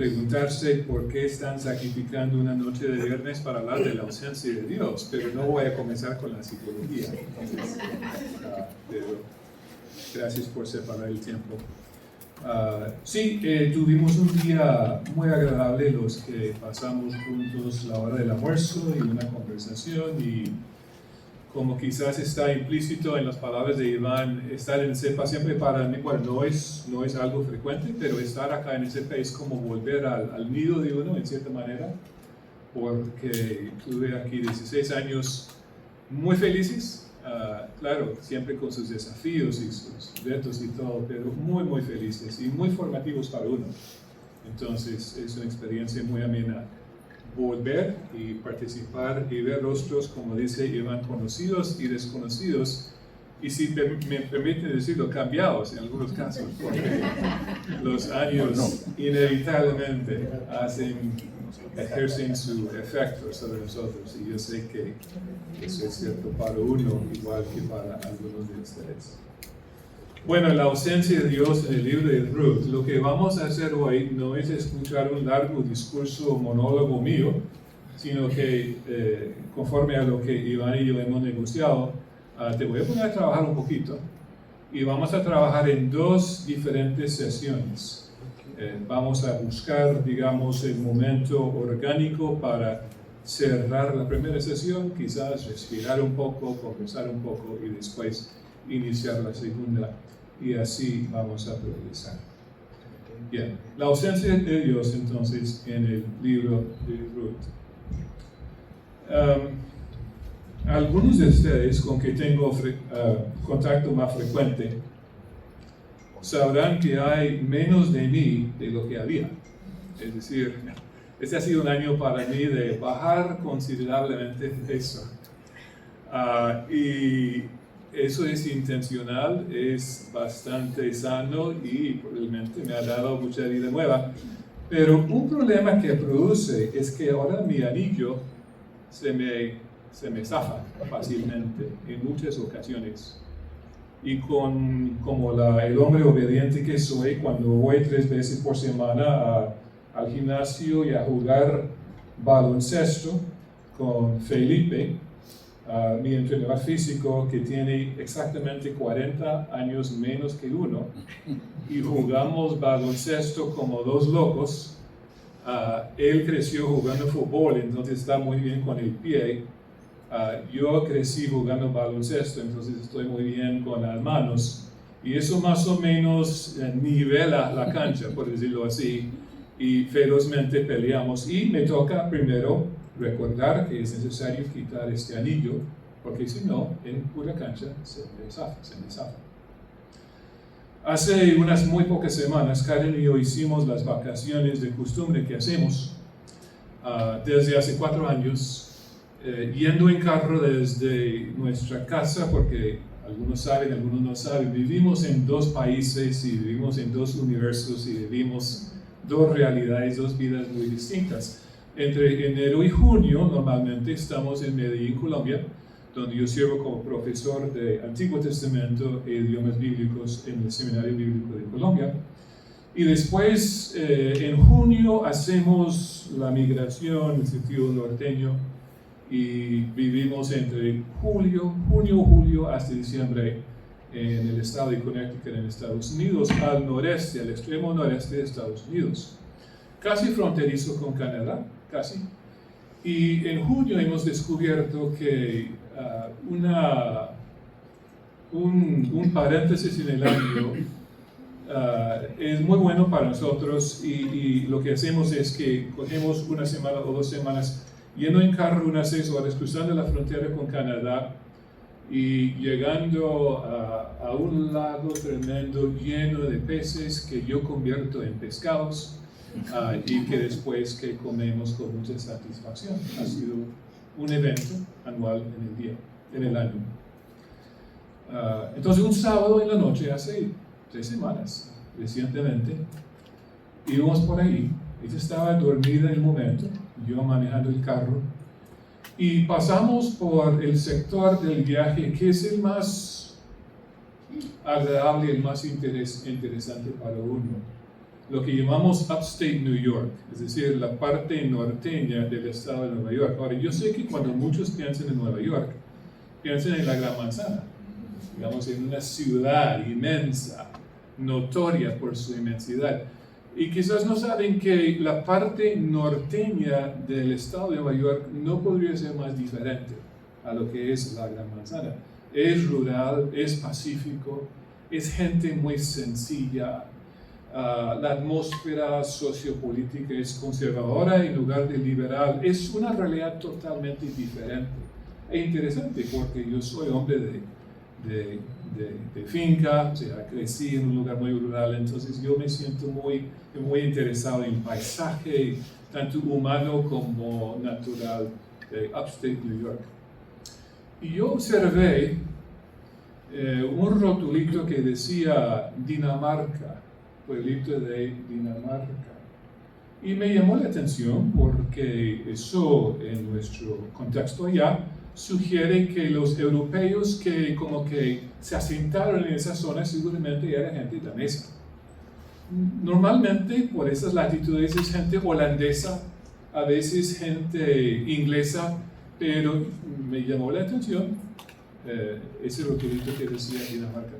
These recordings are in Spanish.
preguntarse por qué están sacrificando una noche de viernes para hablar de la ausencia de Dios, pero no voy a comenzar con la psicología. Pero gracias por separar el tiempo. Tuvimos un día muy agradable los que pasamos juntos la hora del almuerzo y una conversación, y como quizás está implícito en las palabras de Iván, estar en CEPA siempre para mí, bueno, no es algo frecuente, pero estar acá en CEPA es como volver al nido de uno en cierta manera, porque tuve aquí 16 años muy felices. Claro, siempre con sus desafíos y sus retos y todo, pero muy, muy felices y muy formativos para uno. Entonces, es una experiencia muy amena volver y participar y ver rostros, como dice Iván, conocidos y desconocidos, y si me permiten decirlo, cambiados en algunos casos, porque los años inevitablemente ejercen su efecto sobre nosotros, y yo sé que eso es cierto para uno igual que para algunos de ustedes. Bueno, la ausencia de Dios en el libro de Ruth. Lo que vamos a hacer hoy no es escuchar un largo discurso monólogo mío, sino que conforme a lo que Iván y yo hemos negociado, te voy a poner a trabajar un poquito, y vamos a trabajar en dos diferentes sesiones. Vamos a buscar, digamos, el momento orgánico para cerrar la primera sesión, quizás respirar un poco, conversar un poco y después iniciar la segunda, y así vamos a progresar. Bien, la ausencia de Dios entonces en el libro de Ruth. Algunos de ustedes con que tengo contacto más frecuente sabrán que hay menos de mí de lo que había. Es decir, este ha sido un año para mí de bajar considerablemente peso. Y eso es intencional, es bastante sano y probablemente me ha dado mucha vida nueva. Pero un problema que produce es que ahora mi anillo se me zafa fácilmente en muchas ocasiones. Y como el hombre obediente que soy, cuando voy 3 veces por semana al gimnasio y a jugar baloncesto con Felipe, mi entrenador físico, que tiene exactamente 40 años menos que uno, y jugamos baloncesto como dos locos. Él creció jugando fútbol, entonces está muy bien con el pie. Yo crecí jugando baloncesto, entonces estoy muy bien con las manos, y eso más o menos nivela la cancha, por decirlo así, y ferozmente peleamos. Y me toca primero recordar que es necesario quitar este anillo, porque si no, en pura cancha se me zafa. Hace unas muy pocas semanas, Karen y yo hicimos las vacaciones de costumbre que hacemos desde hace 4 años, yendo en carro desde nuestra casa, porque algunos saben, algunos no saben, vivimos en 2 países y vivimos en 2 universos y vivimos 2 realidades, 2 vidas muy distintas. Entre enero y junio normalmente estamos en Medellín, Colombia, donde yo sirvo como profesor de Antiguo Testamento e idiomas bíblicos en el Seminario Bíblico de Colombia. Y después, en junio, hacemos la migración en sentido norteño, y vivimos entre junio hasta diciembre en el estado de Connecticut, en Estados Unidos, al noreste, al extremo noreste de Estados Unidos, casi fronterizo con Canadá, casi. Y en junio hemos descubierto que un paréntesis en el año es muy bueno para nosotros, y lo que hacemos es que cogemos una semana o 2 semanas yendo en carro unas 6 horas, cruzando la frontera con Canadá y llegando a un lago tremendo lleno de peces que yo convierto en pescados, y que después que comemos con mucha satisfacción. Ha sido un evento anual en el año. Entonces, un sábado en la noche, hace 3 semanas, recientemente, íbamos por ahí. Ella estaba dormida en el momento, yo manejando el carro, y pasamos por el sector del viaje que es el más agradable, el más interesante para uno. lo que llamamos Upstate New York, es decir, la parte norteña del estado de Nueva York. Ahora, yo sé que cuando muchos piensan en Nueva York, piensan en la Gran Manzana, digamos, en una ciudad inmensa, notoria por su inmensidad. Y quizás no saben que la parte norteña del estado de Nueva York no podría ser más diferente a lo que es la Gran Manzana. Es rural, es pacífico, es gente muy sencilla. La atmósfera sociopolítica es conservadora en lugar de liberal. Es una realidad totalmente diferente e interesante, porque yo soy hombre de finca, o sea, crecí en un lugar muy rural, entonces yo me siento muy interesado en paisaje, tanto humano como natural, de Upstate New York. Y yo observé un rotulito que decía Dinamarca, pueblito de Dinamarca. Y me llamó la atención porque eso, en nuestro contexto allá, sugiere que los europeos que como que se asentaron en esa zona seguramente eran gente danesa. Normalmente por esas latitudes es gente holandesa, a veces gente inglesa, pero me llamó la atención ese rotulito que decía Dinamarca.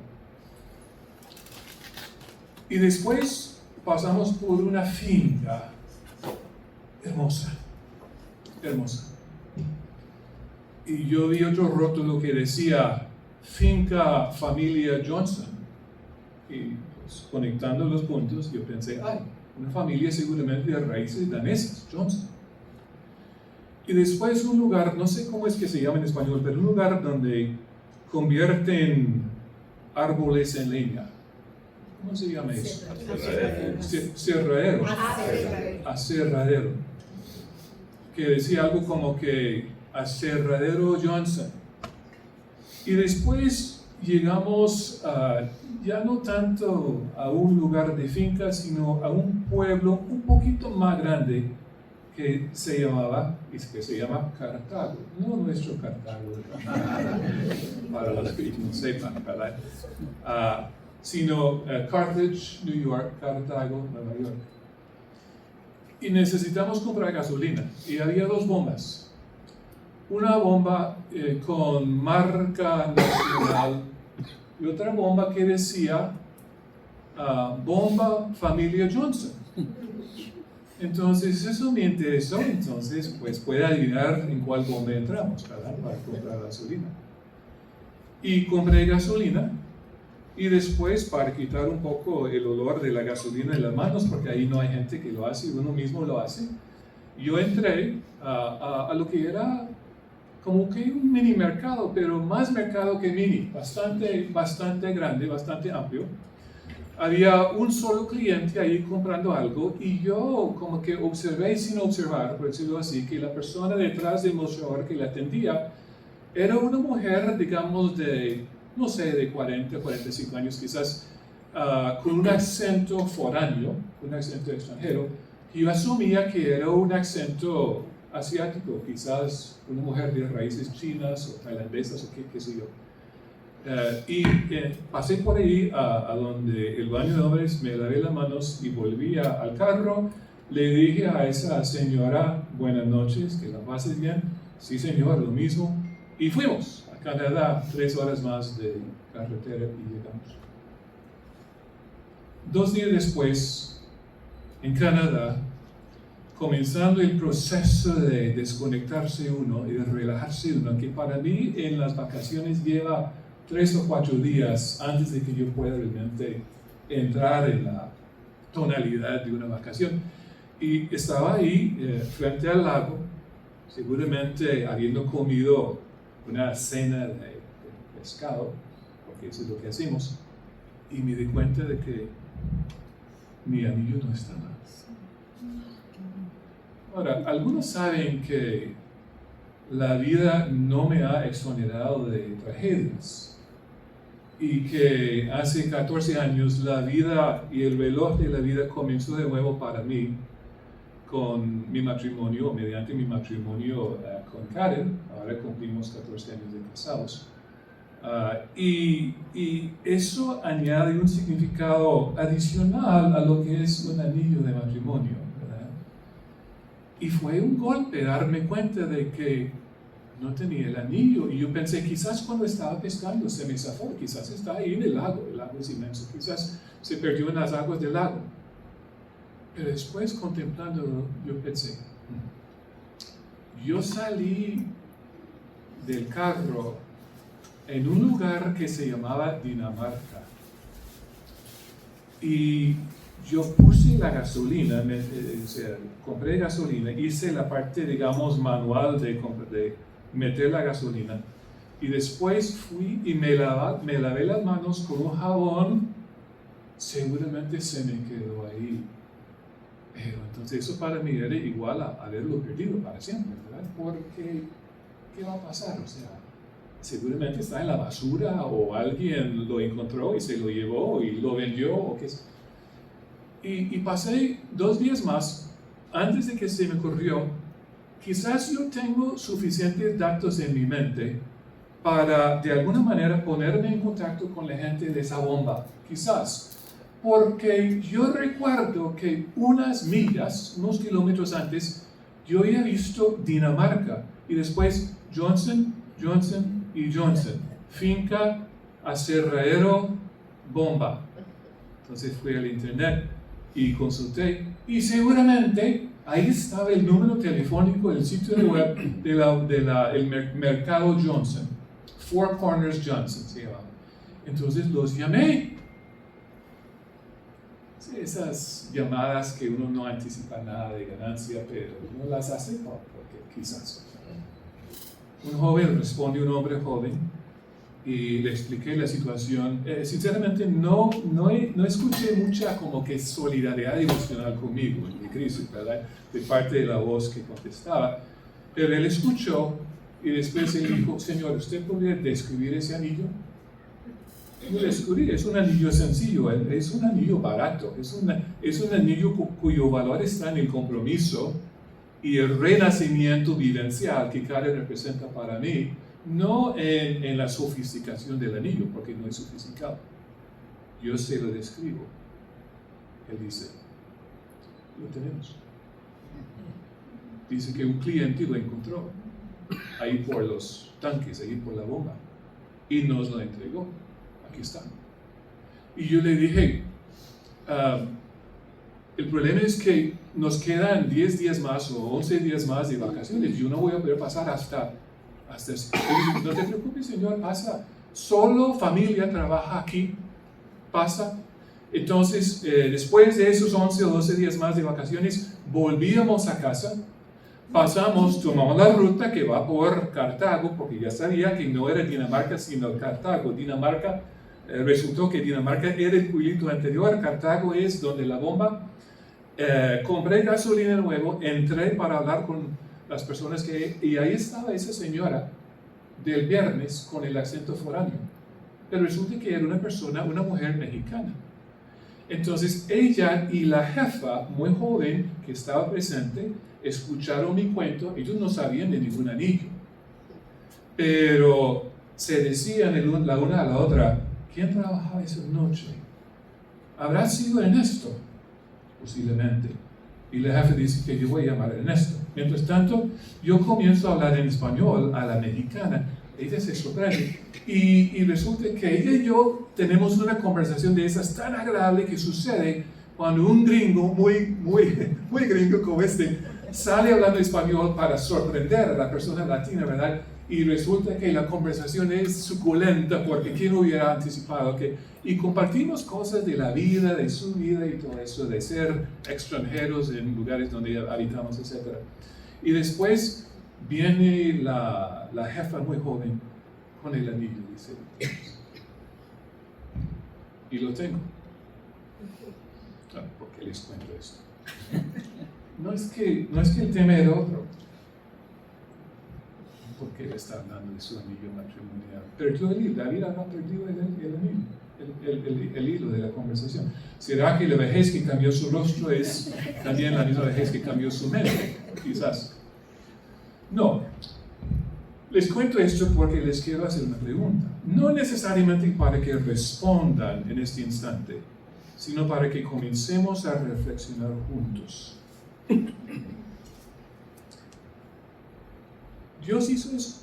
Y después pasamos por una finca hermosa, hermosa. Y yo vi otro rótulo que decía Finca Familia Johnson. Y pues, conectando los puntos, yo pensé, ay, una familia seguramente de raíces danesas, Johnson. Y después un lugar, no sé cómo es que se llama en español, pero un lugar donde convierten árboles en leña. ¿Cómo se llama eso? Cerradero. Aserradero. Que decía algo como que Aserradero Johnson. Y después llegamos ya no tanto a un lugar de finca, sino a un pueblo un poquito más grande que se llama Cartago. No nuestro Cartago, para los que no sepan, ¿verdad? Sino Carthage, New York, Cartago, Nueva York. Y necesitamos comprar gasolina. Y había dos bombas. Una bomba con marca nacional y otra bomba que decía Bomba Familia Johnson. Entonces eso me interesó, entonces pues puede adivinar en cuál bomba entramos, ¿verdad? Para comprar gasolina. Y compré gasolina. Y después, para quitar un poco el olor de la gasolina en las manos, porque ahí no hay gente que lo hace, uno mismo lo hace, yo entré a lo que era como que un mini mercado, pero más mercado que mini, bastante grande, bastante amplio. Había un solo cliente ahí comprando algo y yo como que observé sin observar, por decirlo así, que la persona detrás del mostrador que le atendía era una mujer, digamos, no sé, de 40, 45 años quizás, con un acento foráneo, un acento extranjero. Yo asumía que era un acento asiático, quizás una mujer de raíces chinas o tailandesas o qué sé yo. Pasé por ahí a donde el baño de hombres, me lavé las manos y volví al carro. Le dije a esa señora, buenas noches, que la pases bien. Sí señor, lo mismo. Y fuimos a Canadá, 3 horas más de carretera y llegamos. 2 días después, en Canadá, comenzando el proceso de desconectarse uno y de relajarse uno, que para mí en las vacaciones lleva 3 o 4 días antes de que yo pueda realmente entrar en la tonalidad de una vacación. Y estaba ahí frente al lago, seguramente habiendo comido una cena de pescado, porque eso es lo que hacemos, y me di cuenta de que mi anillo no estaba. Ahora, algunos saben que la vida no me ha exonerado de tragedias y que hace 14 años la vida y el reloj de la vida comenzó de nuevo para mí con mi matrimonio, mediante mi matrimonio con Karen. Ahora cumplimos 14 años de casados. Y eso añade un significado adicional a lo que es un anillo de matrimonio, ¿verdad? Y fue un golpe darme cuenta de que no tenía el anillo. Y yo pensé, quizás cuando estaba pescando se me zafó, quizás está ahí en el lago es inmenso, quizás se perdió en las aguas del lago. Pero después, contemplándolo, yo pensé, yo salí del carro en un lugar que se llamaba Dinamarca. Y yo puse la gasolina, compré gasolina, hice la parte, digamos, manual de meter la gasolina. Y después fui y me lavé las manos con un jabón. Seguramente se me quedó ahí. Pero entonces eso para mí era igual a haberlo perdido para siempre, ¿verdad? Porque, ¿qué va a pasar? O sea, seguramente está en la basura o alguien lo encontró y se lo llevó y lo vendió o qué sé. Y pasé 2 días más antes de que se me ocurrió, quizás yo tengo suficientes datos en mi mente para de alguna manera ponerme en contacto con la gente de esa bomba, quizás. Porque yo recuerdo que unos kilómetros antes, yo había visto Dinamarca y después Johnson y Johnson, finca, aserradero, bomba. Entonces fui al internet y consulté y seguramente ahí estaba el número telefónico del sitio de web del mercado Johnson, Four Corners Johnson se llama. Entonces los llamé. Sí, esas llamadas que uno no anticipa nada de ganancia, pero uno las hace porque quizás. Un joven responde, un hombre joven, y le expliqué la situación. Sinceramente no escuché mucha como que solidaridad emocional conmigo en mi crisis, ¿verdad? De parte de la voz que contestaba. Pero él escuchó y después él dijo, señor, ¿usted podría describir ese anillo? Yo le descubrí, es un anillo sencillo, es un anillo barato, es un anillo cuyo valor está en el compromiso y el renacimiento vivencial que Karen representa para mí, no en la sofisticación del anillo, porque no es sofisticado. Yo se lo describo. Él dice, lo tenemos. Dice que un cliente lo encontró ahí por los tanques, ahí por la bomba, y nos lo entregó. Aquí está. Y yo le dije, el problema es que nos quedan 10 días más o 11 días más de vacaciones. Yo no voy a poder pasar hasta no te preocupes, señor, pasa. Solo familia trabaja aquí, pasa. Entonces, después de esos 11 o 12 días más de vacaciones, volvíamos a casa. Tomamos la ruta que va por Cartago, porque ya sabía que no era Dinamarca, sino Cartago. Resultó que Dinamarca era el pueblito anterior, Cartago es donde la bomba. Compré gasolina nuevo, entré para hablar con las personas y ahí estaba esa señora del viernes con el acento foráneo. Pero resulta que era una mujer mexicana. Entonces ella y la jefa, muy joven, que estaba presente, escucharon mi cuento. Ellos no sabían de ningún anillo, pero se decían la una a la otra, ¿quién trabajaba esa noche? ¿Habrá sido Ernesto? Posiblemente. Y la jefa dice que yo voy a llamar a Ernesto. Mientras tanto, yo comienzo a hablar en español a la mexicana. Ella se sorprende. Y resulta que ella y yo tenemos una conversación de esas tan agradable que sucede cuando un gringo, muy gringo como este, sale hablando español para sorprender a la persona latina, ¿verdad? Y resulta que la conversación es suculenta porque ¿quién hubiera anticipado que? Y compartimos cosas de la vida, de su vida y todo eso, de ser extranjeros en lugares donde habitamos, etc. Y después viene la jefa muy joven con el anillo, dice, y lo tengo. ¿Por qué les cuento esto? No es que el tema era otro, porque él está hablando de su anillo matrimonial. Perdió el hilo, David ha perdido el anillo, el hilo de la conversación. ¿Será que la vejez que cambió su rostro es también la misma vejez que cambió su mente? Quizás. No. Les cuento esto porque les quiero hacer una pregunta. No necesariamente para que respondan en este instante, sino para que comencemos a reflexionar juntos. ¿Dios hizo eso?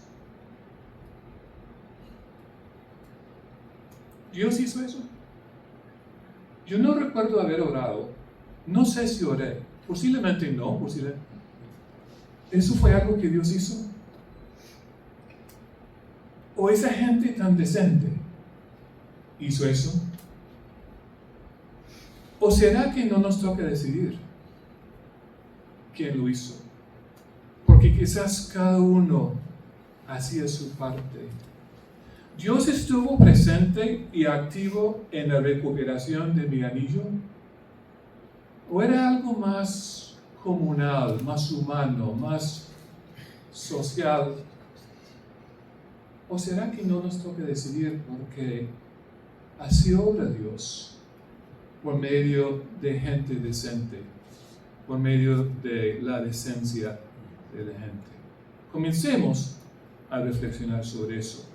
¿Dios hizo eso? Yo no recuerdo haber orado. No sé si oré. Posiblemente no, posiblemente. ¿Eso fue algo que Dios hizo? ¿O esa gente tan decente hizo eso? ¿O será que no nos toca decidir quién lo hizo? Porque quizás cada uno hacía su parte. ¿Dios estuvo presente y activo en la recuperación de mi anillo? ¿O era algo más comunal, más humano, más social? ¿O será que no nos toca decidir porque así obra Dios por medio de gente decente, por medio de la decencia de la gente? Comencemos a reflexionar sobre eso.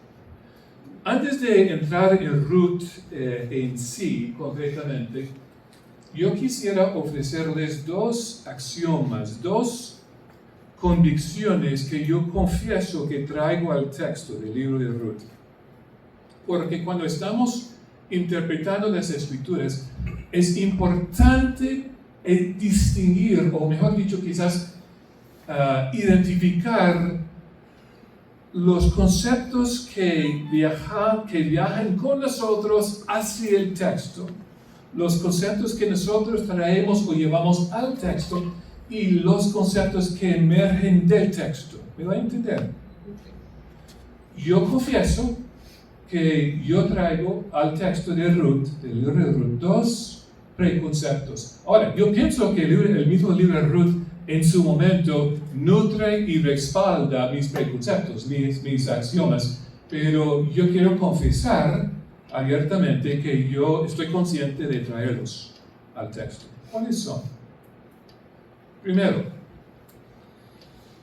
Antes de entrar en Ruth en sí, concretamente, yo quisiera ofrecerles dos axiomas, dos convicciones que yo confieso que traigo al texto del libro de Ruth. Porque cuando estamos interpretando las Escrituras, es importante distinguir, o mejor dicho, quizás identificar los conceptos que viajan con nosotros hacia el texto, los conceptos que nosotros traemos o llevamos al texto y los conceptos que emergen del texto. ¿Me va a entender? Yo confieso que yo traigo al texto de Ruth, del libro de Ruth, dos preconceptos. Ahora, yo pienso que el mismo libro de Ruth en su momento nutre y respalda mis preconceptos, mis axiomas, pero yo quiero confesar abiertamente que yo estoy consciente de traerlos al texto. ¿Cuáles son? Primero,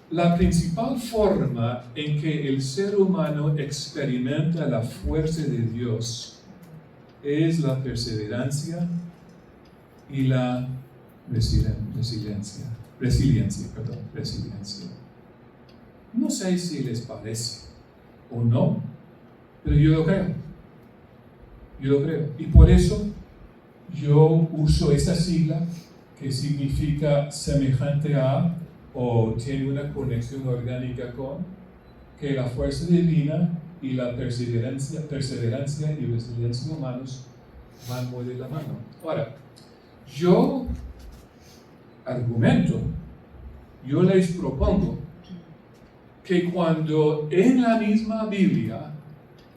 la principal forma en que el ser humano experimenta la fuerza de Dios es la perseverancia y la resiliencia. No sé si les parece o no, pero yo lo creo. Y por eso yo uso esa sigla que significa semejante a o tiene una conexión orgánica con, que la fuerza divina y la perseverancia y resiliencia humanos van muy de la mano. Ahora, yo argumento, yo les propongo que cuando en la misma Biblia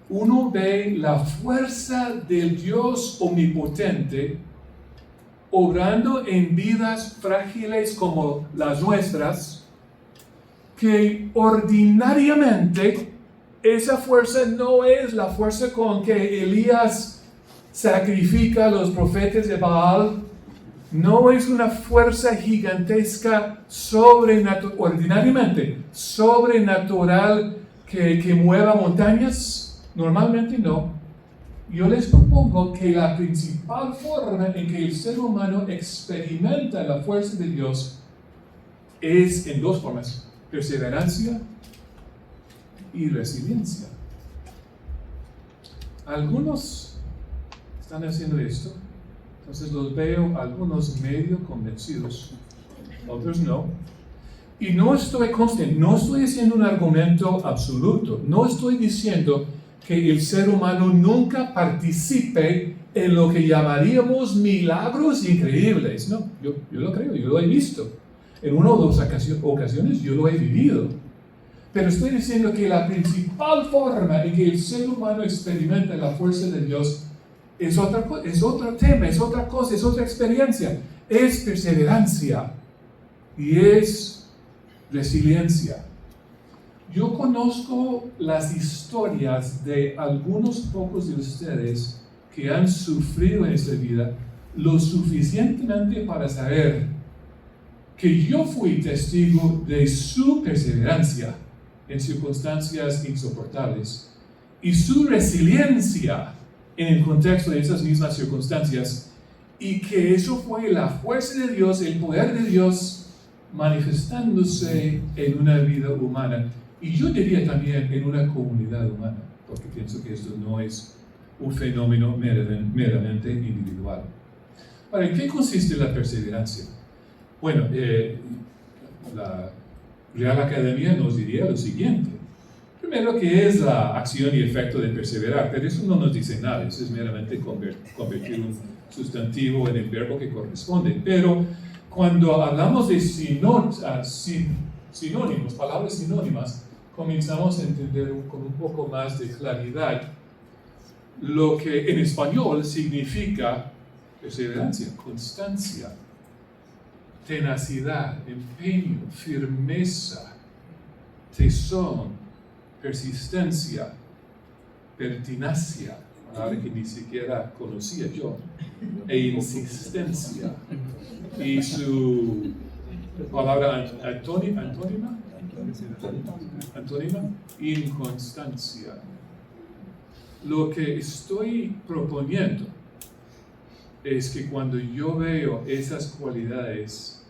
uno ve la fuerza del Dios omnipotente obrando en vidas frágiles como las nuestras, que ordinariamente esa fuerza no es la fuerza con que Elías sacrifica a los profetas de Baal, no es una fuerza gigantesca ordinariamente sobrenatural que mueva montañas, normalmente no. Yo les propongo que la principal forma en que el ser humano experimenta la fuerza de Dios es en dos formas: perseverancia y resiliencia. Algunos están haciendo esto, entonces los veo algunos medio convencidos, otros no. Y no estoy haciendo un argumento absoluto, no estoy diciendo que el ser humano nunca participe en lo que llamaríamos milagros increíbles. No, yo lo creo, yo lo he visto. En una o dos ocasiones yo lo he vivido. Pero estoy diciendo que la principal forma en que el ser humano experimenta la fuerza de Dios es otro tema, es otra cosa, es otra experiencia. Es perseverancia y es resiliencia. Yo conozco las historias de algunos pocos de ustedes que han sufrido en esta vida lo suficientemente para saber que yo fui testigo de su perseverancia en circunstancias insoportables y su resiliencia en el contexto de esas mismas circunstancias, y que eso fue la fuerza de Dios, el poder de Dios manifestándose en una vida humana, y yo diría también en una comunidad humana, porque pienso que esto no es un fenómeno meramente individual. Ahora, ¿en qué consiste la perseverancia? Bueno, la Real Academia nos diría lo siguiente. Primero, que es la acción y efecto de perseverar, pero eso no nos dice nada, eso es meramente convertir un sustantivo en el verbo que corresponde. Pero cuando hablamos de sinónimos, palabras sinónimas, comenzamos a entender con un poco más de claridad lo que en español significa perseverancia, constancia, tenacidad, empeño, firmeza, tesón, persistencia, pertinacia, palabra que ni siquiera conocía yo, e insistencia. Y su palabra antónima, inconstancia. Lo que estoy proponiendo es que cuando yo veo esas cualidades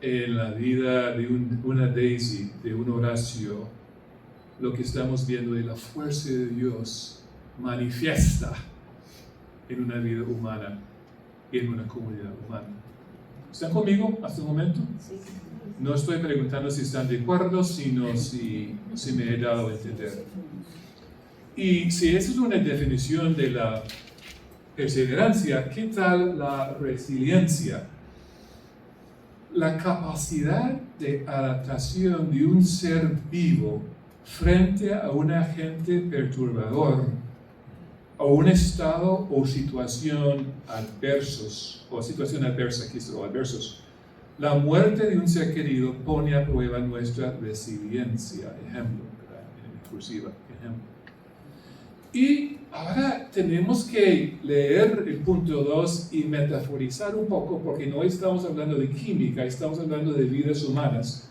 en la vida de una Daisy, de un Horacio, lo que estamos viendo es la fuerza de Dios manifiesta en una vida humana y en una comunidad humana. ¿Están conmigo hasta el momento? Sí. No estoy preguntando si están de acuerdo, sino si me he dado a entender. Y si esa es una definición de la perseverancia, ¿qué tal la resiliencia? La capacidad de adaptación de un ser vivo frente a un agente perturbador, o un estado o situación adversos, o situación adversa, o adversos. La muerte de un ser querido pone a prueba nuestra resiliencia, ejemplo, en cursiva, ejemplo. Y ahora tenemos que leer el punto 2 y metaforizar un poco, porque no estamos hablando de química, estamos hablando de vidas humanas.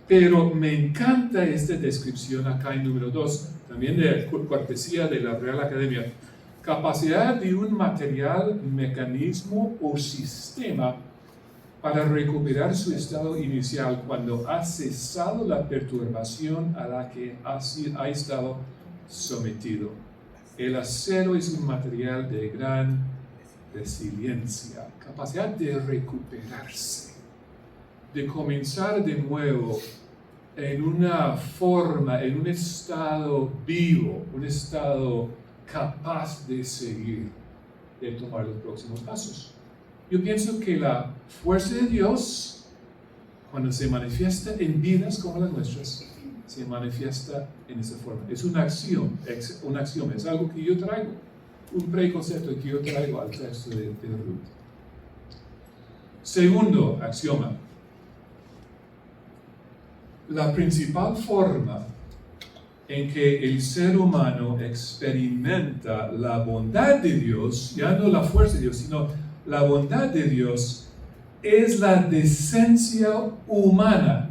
Pero me encanta esta descripción acá en número 2, también de cortesía de la Real Academia. Capacidad de un material, mecanismo o sistema para recuperar su estado inicial cuando ha cesado la perturbación a la que ha estado sometido. El acero es un material de gran resiliencia, capacidad de recuperarse, de comenzar de nuevo en una forma, en un estado vivo, un estado capaz de seguir, de tomar los próximos pasos. Yo pienso que la fuerza de Dios, cuando se manifiesta en vidas como las nuestras, se manifiesta en esa forma. Es una acción, es algo que yo traigo, un preconcepto que yo traigo al texto de Ruth. Segundo axioma. La principal forma en que el ser humano experimenta la bondad de Dios, ya no la fuerza de Dios, sino la bondad de Dios, es la decencia humana,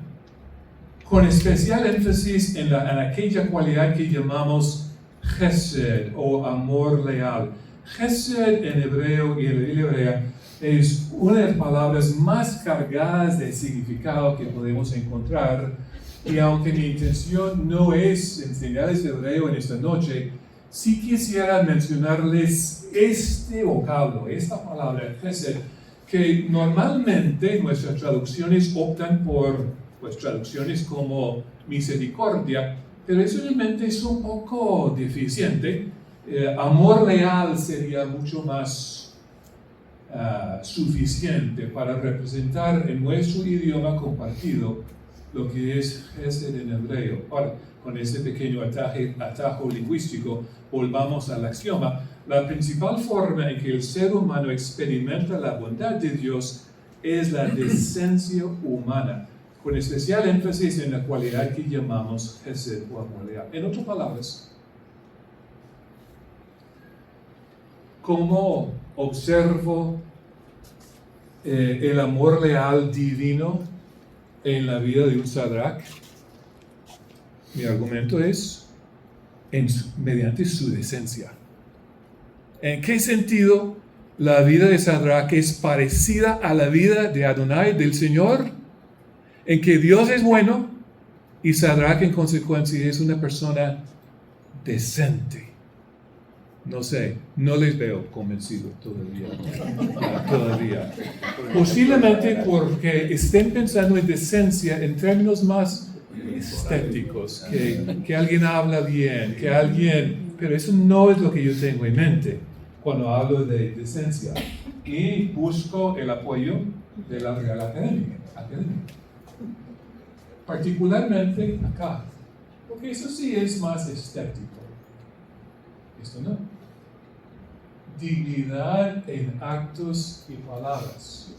con especial énfasis en aquella cualidad que llamamos chesed o amor leal. Chesed en hebreo y en la hebrea es una de las palabras más cargadas de significado que podemos encontrar, y aunque mi intención no es enseñarles hebreo en esta noche, sí quisiera mencionarles este vocablo, esta palabra chesed, que normalmente nuestras traducciones optan por traducciones como misericordia, pero eso realmente es un poco deficiente. Amor leal sería mucho más suficiente para representar en nuestro idioma compartido lo que es chesed en hebreo. Ahora, con ese pequeño atajo lingüístico, volvamos al axioma. La principal forma en que el ser humano experimenta la bondad de Dios es la decencia humana, con especial énfasis en la cualidad que llamamos chesed o amor leal. En otras palabras, ¿cómo observo el amor leal divino en la vida de un Sadrach? Mi argumento es mediante su decencia. ¿En qué sentido la vida de Sadrach es parecida a la vida de Adonai, del Señor? En que Dios es bueno y Sadrach en consecuencia es una persona decente. No sé, no les veo convencidos todavía. Posiblemente porque estén pensando en decencia en términos más estéticos, que alguien habla bien, pero eso no es lo que yo tengo en mente cuando hablo de decencia. Y busco el apoyo de la Real Academia. Particularmente acá, porque eso sí es más estético. Esto no. Dignidad en actos y palabras.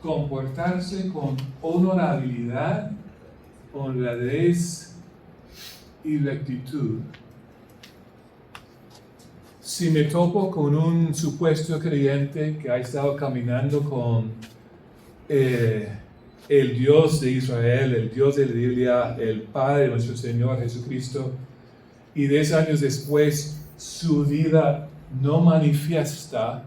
Comportarse con honorabilidad, honradez y rectitud. Si me topo con un supuesto creyente que ha estado caminando con el Dios de Israel, el Dios de la Biblia, el Padre de nuestro Señor Jesucristo, y 10 años después su vida no manifiesta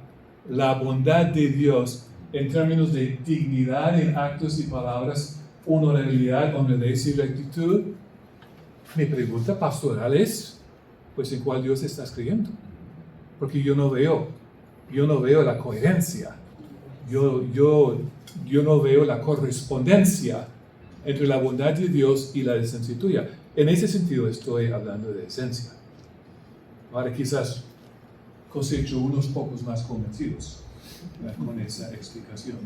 la bondad de Dios en términos de dignidad en actos y palabras, honorabilidad, honradez y rectitud, mi pregunta pastoral es, pues ¿en cuál Dios estás creyendo? Porque yo no veo la coherencia, yo no veo la correspondencia entre la bondad de Dios y la decencia tuya. En ese sentido estoy hablando de decencia. Ahora quizás cosecho unos pocos más convencidos con esa explicación.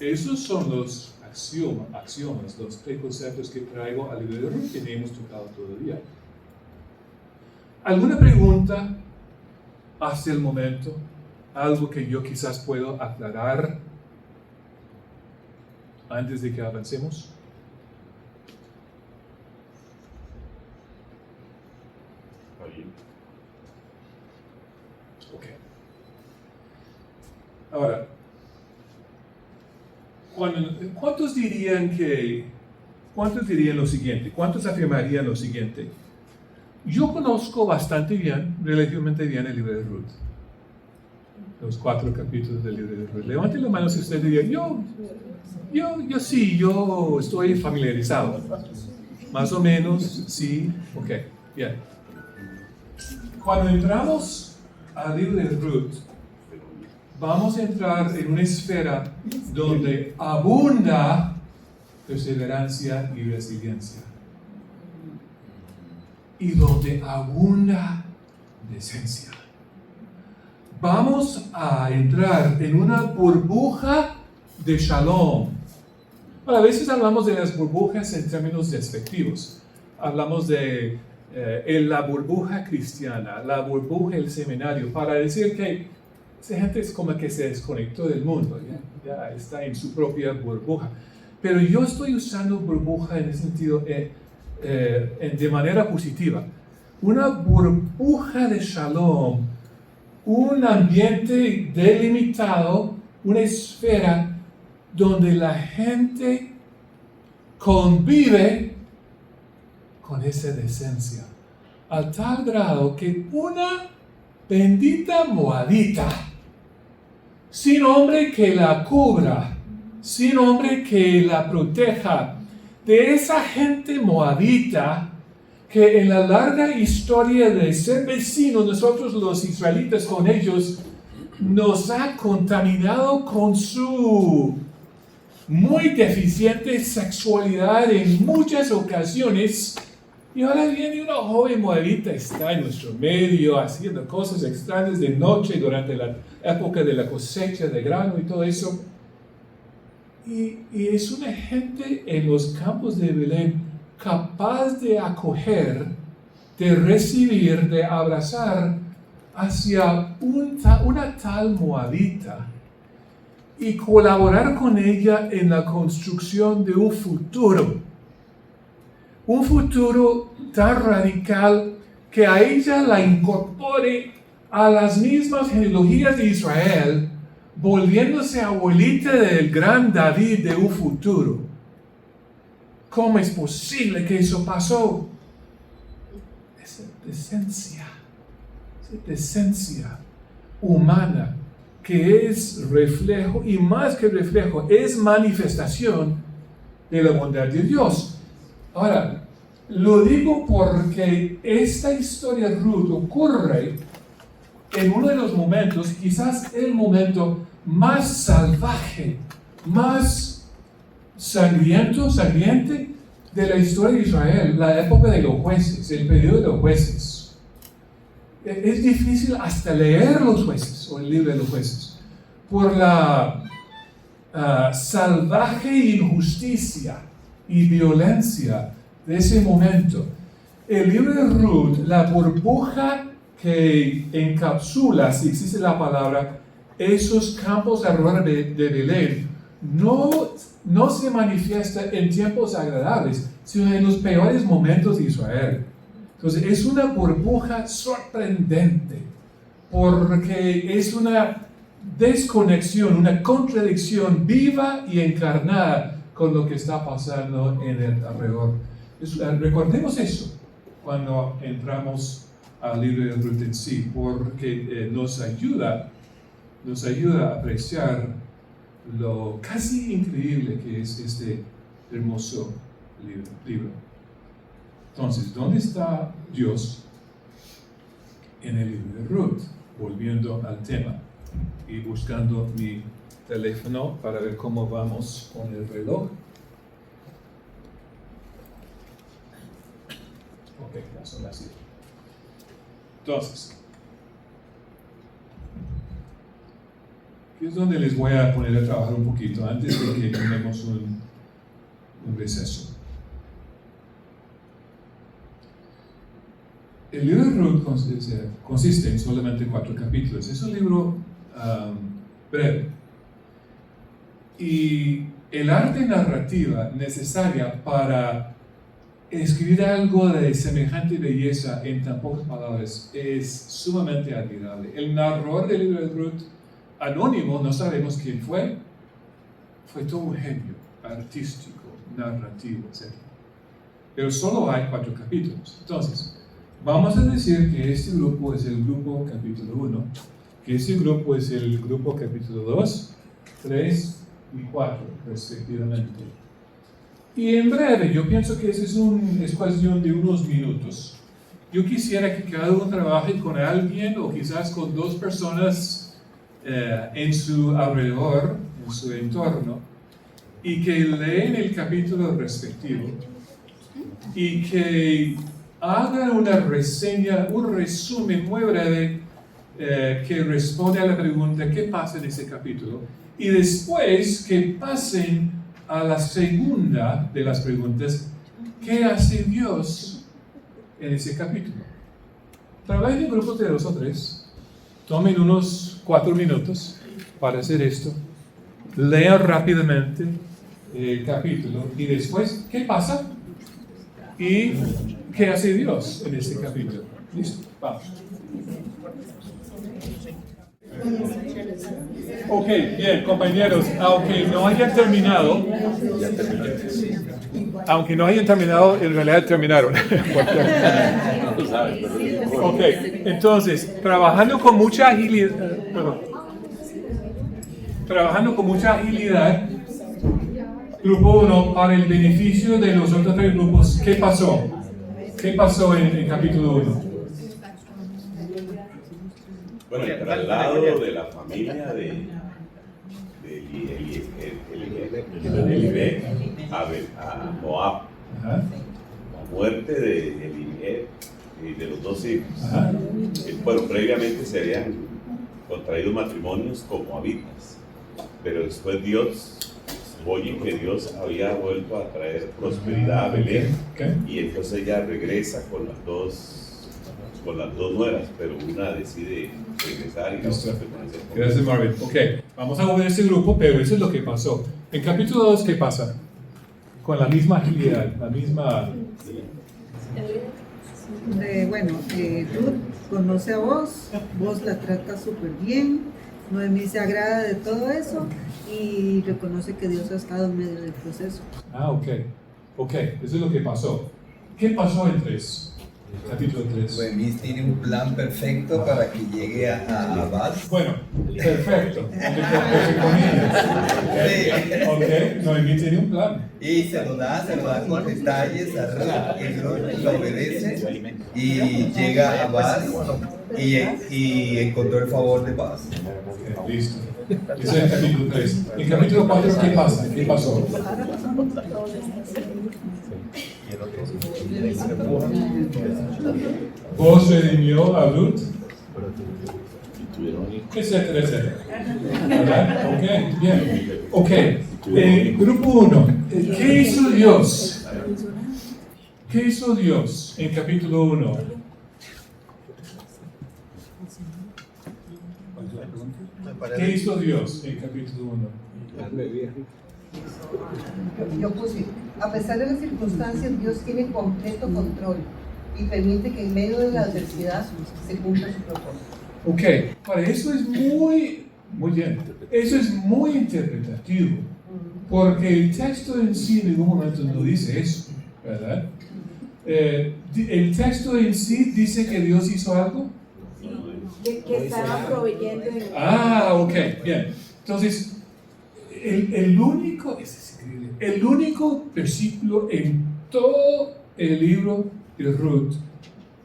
Esos son los axiomas, los preconceptos que traigo al libro de Ruth que no hemos tocado todavía. ¿Alguna pregunta hasta el momento? Algo que yo quizás puedo aclarar antes de que avancemos. Ok. Ahora, ¿cuántos dirían lo siguiente? ¿Cuántos afirmarían lo siguiente? Yo conozco bastante bien, relativamente bien el libro de Ruth. Los 4 capítulos del libro de Ruth. Levanten la mano si usted diría, yo estoy familiarizado. Más o menos, sí. Ok, bien. Cuando entramos al libro de Ruth, vamos a entrar en una esfera donde abunda perseverancia y resiliencia. Y donde abunda decencia. Vamos a entrar en una burbuja de shalom. Bueno, a veces hablamos de las burbujas en términos despectivos. Hablamos de la burbuja cristiana, la burbuja del seminario, para decir que esa gente es como que se desconectó del mundo, ya está en su propia burbuja. Pero yo estoy usando burbuja en el sentido de manera positiva. Una burbuja de shalom, un ambiente delimitado, una esfera donde la gente convive con esa decencia, a tal grado que una bendita moabita, sin hombre que la cubra, sin hombre que la proteja, de esa gente moabita que en la larga historia de ser vecinos, nosotros los israelitas con ellos, nos ha contaminado con su muy deficiente sexualidad en muchas ocasiones. Y ahora viene una joven moabita, está en nuestro medio haciendo cosas extrañas de noche durante la época de la cosecha de grano y todo eso. Y es una gente en los campos de Belén capaz de acoger, de recibir, de abrazar hacia una tal moabita y colaborar con ella en la construcción de un futuro tan radical que a ella la incorpore a las mismas genealogías de Israel, volviéndose abuelita del gran David de un futuro. ¿Cómo es posible que eso pasó? Esa decencia humana que es reflejo, y más que reflejo, es manifestación de la bondad de Dios. Ahora, lo digo porque esta historia de Ruth ocurre en uno de los momentos, quizás el momento más salvaje, más sangriente de la historia de Israel, la época de los jueces, el periodo de los jueces. Es difícil hasta leer los jueces, o el libro de los jueces, por la salvaje injusticia y violencia de ese momento. El libro de Ruth, la burbuja que encapsula, si existe la palabra, esos campos alrededor de Belén, no se manifiesta en tiempos agradables, sino en los peores momentos de Israel. Entonces es una burbuja sorprendente, porque es una desconexión, una contradicción viva y encarnada con lo que está pasando en el alrededor. Recordemos eso cuando entramos al libro de Ruth en sí, porque nos ayuda a apreciar lo casi increíble que es este hermoso libro. Entonces, ¿dónde está Dios en el libro de Ruth? Volviendo al tema y buscando mi teléfono para ver cómo vamos con el reloj. Ok, ya son las 7. Entonces, aquí es donde les voy a poner a trabajar un poquito antes de que tomemos un receso. El libro de Ruth consiste en solamente 4 capítulos. Es un libro breve. Y el arte narrativa necesaria para escribir algo de semejante belleza en tan pocas palabras es sumamente admirable. El narrador del libro de Ruth, anónimo, no sabemos quién fue todo un genio artístico, narrativo, etc. Pero solo hay 4 capítulos. Entonces, vamos a decir que este grupo es el grupo capítulo 1, que este grupo es el grupo capítulo 2, 3 y 4, respectivamente. Y en breve, yo pienso que es cuestión de unos minutos. Yo quisiera que cada uno trabaje con alguien o quizás con 2 personas en su alrededor, en su entorno, y que leen el capítulo respectivo y que hagan una reseña, un resumen muy breve que responde a la pregunta ¿qué pasa en ese capítulo? Y después que pasen a la segunda de las preguntas ¿qué hace Dios en ese capítulo? Trabajen en grupos de 2 o 3, tomen unos 4 minutos para hacer esto, lean rápidamente el capítulo y después ¿qué pasa? Y ¿qué hace Dios en este capítulo? ¿Listo? Vamos. Ok, bien, compañeros, aunque no hayan terminado, en realidad terminaron. Ok, entonces, trabajando con mucha agilidad, grupo 1, para el beneficio de los otros 3 grupos, ¿qué pasó? ¿Qué pasó en el capítulo 1? Bueno, el traslado de la familia de Elimelech a Moab, la muerte de Elimelech y de los 2 hijos. Bueno, previamente se habían contraído matrimonios con moabitas, pero después oye que Dios había vuelto a traer prosperidad a Belén, y entonces ella regresa con las dos nuevas, pero una decide regresar y la otra permanecer. Gracias, Marvin. Ok, vamos a volver a este grupo, pero eso es lo que pasó. En capítulo 2, ¿qué pasa? Con la misma agilidad, la misma... Ruth conoce a vos la tratas súper bien, Noemí se agrada de todo eso y reconoce que Dios ha estado en medio del proceso. Ok. Ok, eso es lo que pasó. ¿Qué pasó en 3? Capítulo 3. Noemí tiene un plan perfecto para que llegue a Abás. Bueno, perfecto. Entre comillas. Ok, Noemí tiene un plan. Y se lo da con detalles a Ruth, y Ruth lo obedece y llega a Abás y encontró el favor de Abás. Ok, listo. Ese es el capítulo 3. En capítulo 4, ¿qué pasa? ¿Qué pasó? Vos redimió a Ruth, etcétera, etcétera. ¿Verdad? Ok, bien. Ok, grupo 1. ¿Qué hizo Dios? ¿Qué hizo Dios en capítulo 1? ¿Qué hizo Dios en capítulo 1? Yo puse, a pesar de las circunstancias, Dios tiene completo control y permite que en medio de la adversidad se cumpla su propósito. Ok, ahora eso es muy bien, eso es muy interpretativo, porque el texto en sí en ningún momento no dice eso, ¿verdad? El texto en sí dice que Dios hizo algo. Que estaba proveyendo. Ok, bien. Entonces, el único versículo en todo el libro de Ruth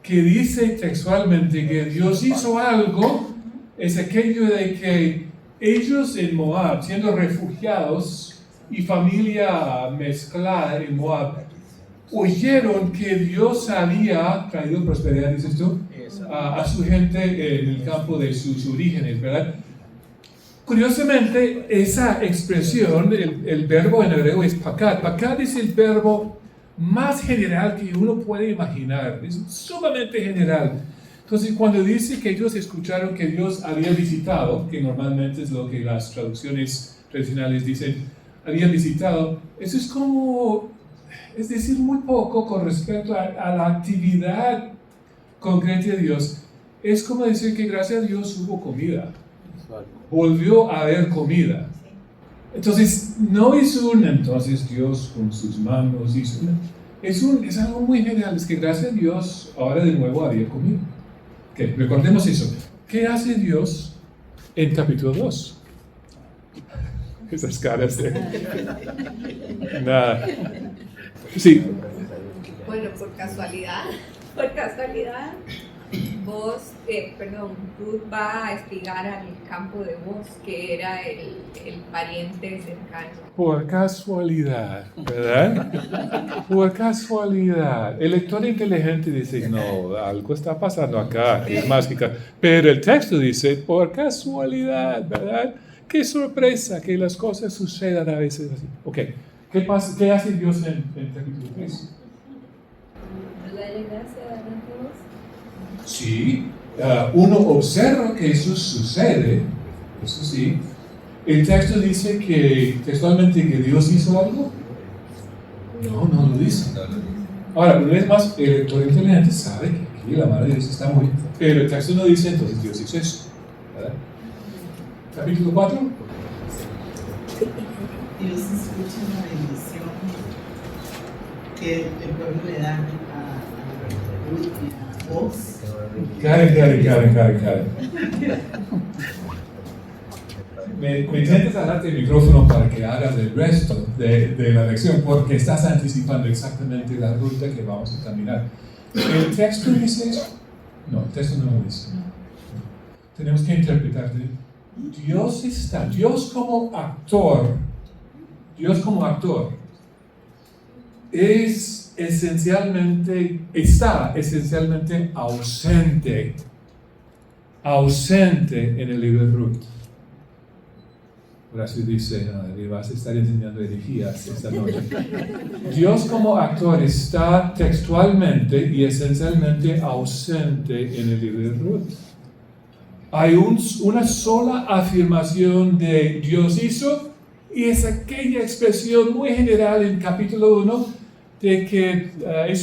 que dice textualmente que Dios hizo algo es aquello de que ellos en Moab, siendo refugiados y familia mezclada en Moab, oyeron que Dios había traído prosperidad, dices tú, a su gente en el campo de sus orígenes, ¿verdad? Curiosamente, esa expresión, el verbo en hebreo es pakat. Pakat es el verbo más general que uno puede imaginar, es sumamente general. Entonces, cuando dice que ellos escucharon que Dios había visitado, que normalmente es lo que las traducciones tradicionales dicen, había visitado, eso es como, es decir, muy poco con respecto a la actividad concreta de Dios. Es como decir que gracias a Dios hubo comida, volvió a haber comida. Entonces, no es entonces Dios con sus manos hizo es algo muy general, es que gracias a Dios ahora de nuevo había comida. Okay, recordemos eso. ¿Qué hace Dios en capítulo 2? Esas caras de... Nada. Sí. Bueno, por casualidad, Ruth va a espigar al campo de Boaz, que era el pariente cercano. Por casualidad, ¿verdad? Por casualidad. El lector inteligente dice, no, algo está pasando acá, que es mágica. Pero el texto dice, por casualidad, ¿verdad? Qué sorpresa que las cosas sucedan a veces así. Ok, ¿qué hace Dios en capítulo 3? Sí, uno observa que eso sucede, eso sí. ¿El texto dice que textualmente que Dios hizo algo? No lo dice. Ahora, una vez más, el lector inteligente sabe que aquí la mano de Dios está muy... Pero el texto no dice, entonces Dios hizo eso, ¿verdad? Capítulo 4. Dios escucha la bendición que el pueblo le da a Ruth y a Boaz. Karen. Me intentas hablarte el micrófono para que hagas el resto de la lección, porque estás anticipando exactamente la ruta que vamos a caminar. ¿El texto dice eso? No, el texto no lo dice. Tenemos que interpretar. Dios como actor, está esencialmente ausente en el libro de Ruth. Horacio dice, le vas a estar enseñando herejías esta noche. Dios como actor está textualmente y esencialmente ausente en el libro de Ruth. Hay una sola afirmación de Dios hizo, y es aquella expresión muy general en capítulo 1 de que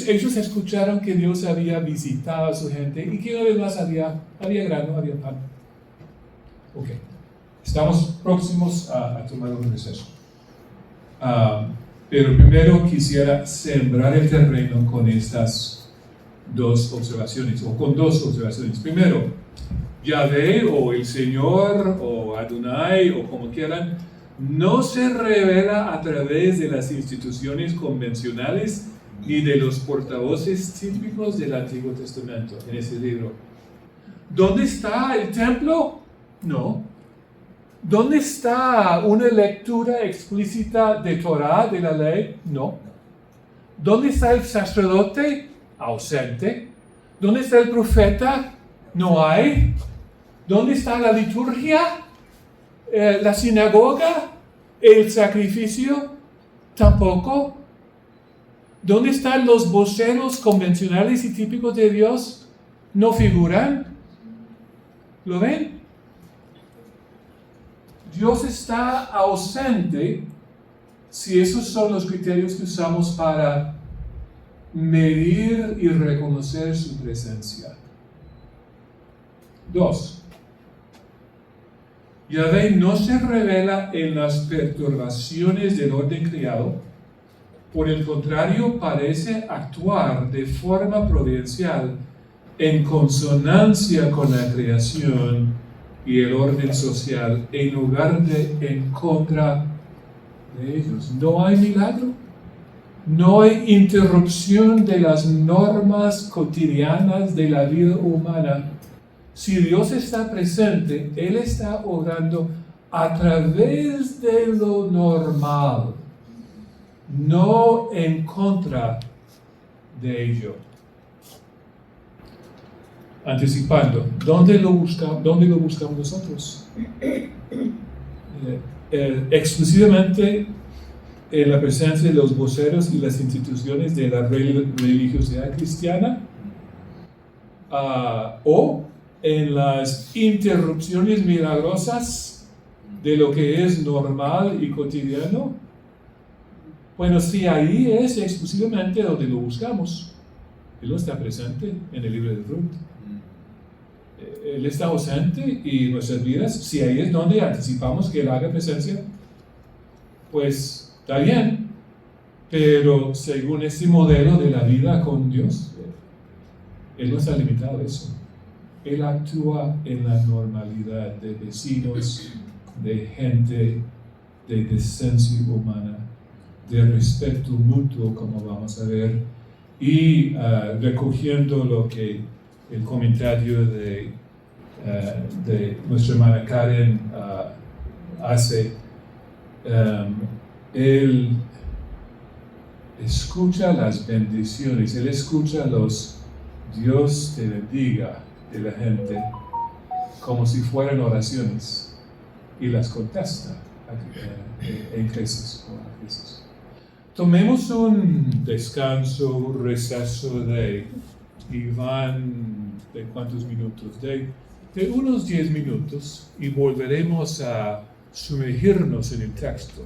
ellos escucharon que Dios había visitado a su gente y que una vez más había grano, había pan. Ok, estamos próximos a tomar un receso. Pero primero quisiera sembrar el terreno con estas dos observaciones, o con dos observaciones. Primero, Yahvé o el Señor o Adonai o como quieran, no se revela a través de las instituciones convencionales ni de los portavoces típicos del Antiguo Testamento en ese libro. ¿Dónde está el templo? No. ¿Dónde está una lectura explícita de Torah, de la ley? No. ¿Dónde está el sacerdote? Ausente. ¿Dónde está el profeta? No hay. ¿Dónde está la liturgia? ¿La sinagoga? ¿El sacrificio? Tampoco. ¿Dónde están los voceros convencionales y típicos de Dios? No figuran. ¿Lo ven? Dios está ausente si esos son los criterios que usamos para medir y reconocer su presencia. 2. Yahvé no se revela en las perturbaciones del orden creado, por el contrario parece actuar de forma providencial en consonancia con la creación y el orden social en lugar de en contra de ellos. No hay milagro, no hay interrupción de las normas cotidianas de la vida humana. Si Dios está presente, Él está obrando a través de lo normal, no en contra de ello. Anticipando, ¿dónde lo buscamos nosotros? Exclusivamente en la presencia de los voceros y las instituciones de la religiosidad cristiana, o en las interrupciones milagrosas de lo que es normal y cotidiano. Bueno, si ahí es exclusivamente donde lo buscamos, Él no está presente en el libro de Ruth. Él está ausente y nuestras vidas, si ahí es donde anticipamos que Él haga presencia, pues está bien, pero según este modelo de la vida con Dios, Él no está limitado a eso. Él actúa en la normalidad de vecinos, de gente, de decencia humana, de respeto mutuo, como vamos a ver, y recogiendo lo que el comentario de nuestra hermana Karen hace, Él escucha las bendiciones, Él escucha los Dios te bendiga de la gente como si fueran oraciones y las contesta en Jesús. Tomemos un descanso, un receso de Iván, ¿de cuántos minutos? De unos 10 minutos, y volveremos a sumergirnos en el texto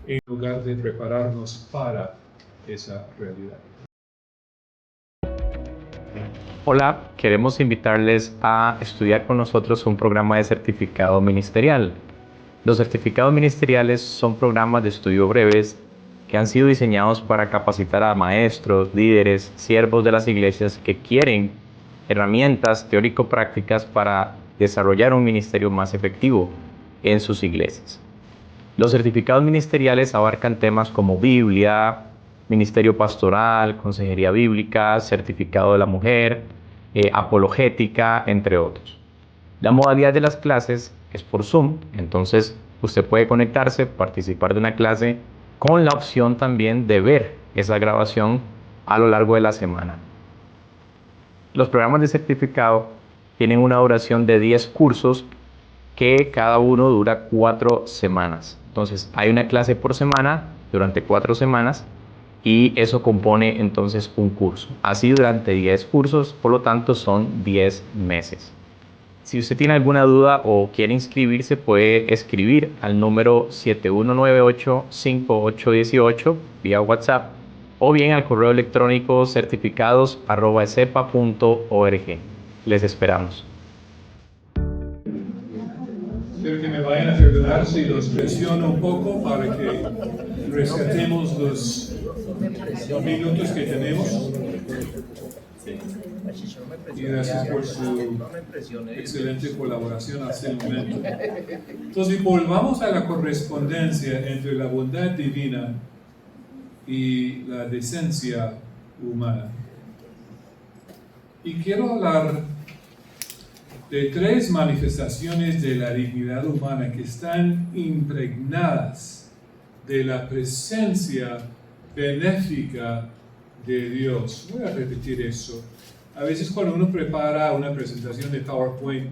en lugar de prepararnos para esa realidad. Hola, queremos invitarles a estudiar con nosotros un programa de certificado ministerial. Los certificados ministeriales son programas de estudio breves que han sido diseñados para capacitar a maestros, líderes, siervos de las iglesias que quieren herramientas teórico-prácticas para desarrollar un ministerio más efectivo en sus iglesias. Los certificados ministeriales abarcan temas como Biblia, ministerio pastoral, consejería bíblica, certificado de la mujer, apologética, entre otros. La modalidad de las clases es por Zoom, entonces usted puede conectarse, participar de una clase con la opción también de ver esa grabación a lo largo de la semana. Los programas de certificado tienen una duración de 10 cursos que cada uno dura 4 semanas. Entonces hay una clase por semana durante 4 semanas y eso compone entonces un curso. Así durante 10 cursos, por lo tanto son 10 meses. Si usted tiene alguna duda o quiere inscribirse, puede escribir al número 7198-5818 vía WhatsApp o bien al correo electrónico certificados@cepa.org. Les esperamos. Espero que me vayan a perdonar si los presiono un poco para que rescatemos los minutos que tenemos. Y gracias por su excelente colaboración hasta el momento. Entonces, volvamos a la correspondencia entre la bondad divina y la decencia humana. Y quiero hablar de 3 manifestaciones de la dignidad humana que están impregnadas de la presencia benéfica de Dios. Voy a repetir eso. A veces cuando uno prepara una presentación de PowerPoint,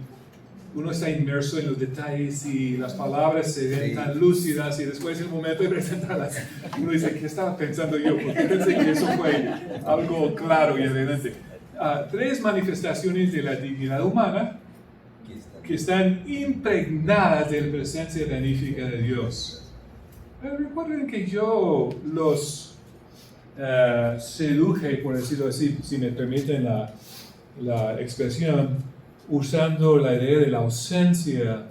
uno está inmerso en los detalles y las palabras se ven tan lúcidas y después el momento de presentarlas, uno dice, ¿qué estaba pensando yo? Porque pensé que eso fue algo claro y evidente. 3 manifestaciones de la dignidad humana que están impregnadas de la presencia benéfica de Dios. Pero recuerden que yo los seduje, por decirlo así, si me permiten la expresión, usando la idea de la ausencia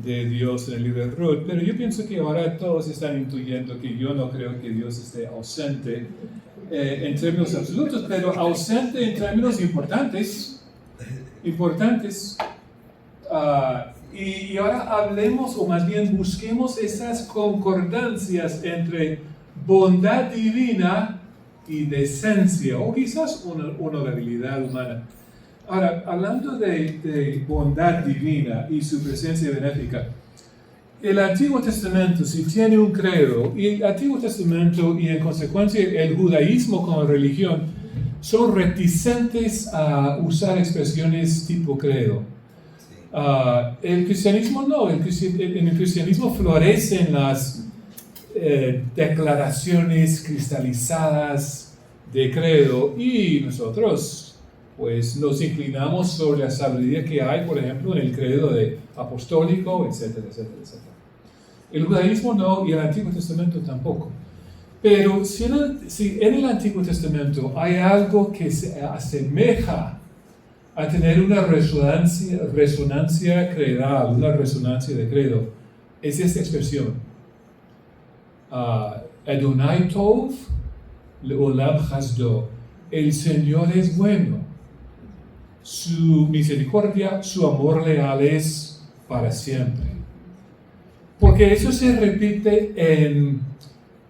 de Dios en el libro de Ruth, pero yo pienso que ahora todos están intuyendo que yo no creo que Dios esté ausente en términos absolutos, pero ausente en términos importantes. Y ahora hablemos, o más bien busquemos esas concordancias entre bondad divina y decencia, o quizás honorabilidad humana. Ahora, hablando de bondad divina y su presencia benéfica, el Antiguo Testamento, si tiene un credo, y el Antiguo Testamento y en consecuencia el judaísmo como religión, son reticentes a usar expresiones tipo credo. El cristianismo no, en el cristianismo florecen las declaraciones cristalizadas de credo y nosotros pues nos inclinamos sobre la sabiduría que hay, por ejemplo, en el credo de apostólico, etcétera, etcétera, etcétera. El judaísmo no y el Antiguo Testamento tampoco. Pero si en el Antiguo Testamento hay algo que se asemeja a tener una resonancia credal, una resonancia de credo, es esta expresión. Adonai Tov Leolam Chasdo. El Señor es bueno. Su misericordia, su amor leal es para siempre. Porque eso se repite en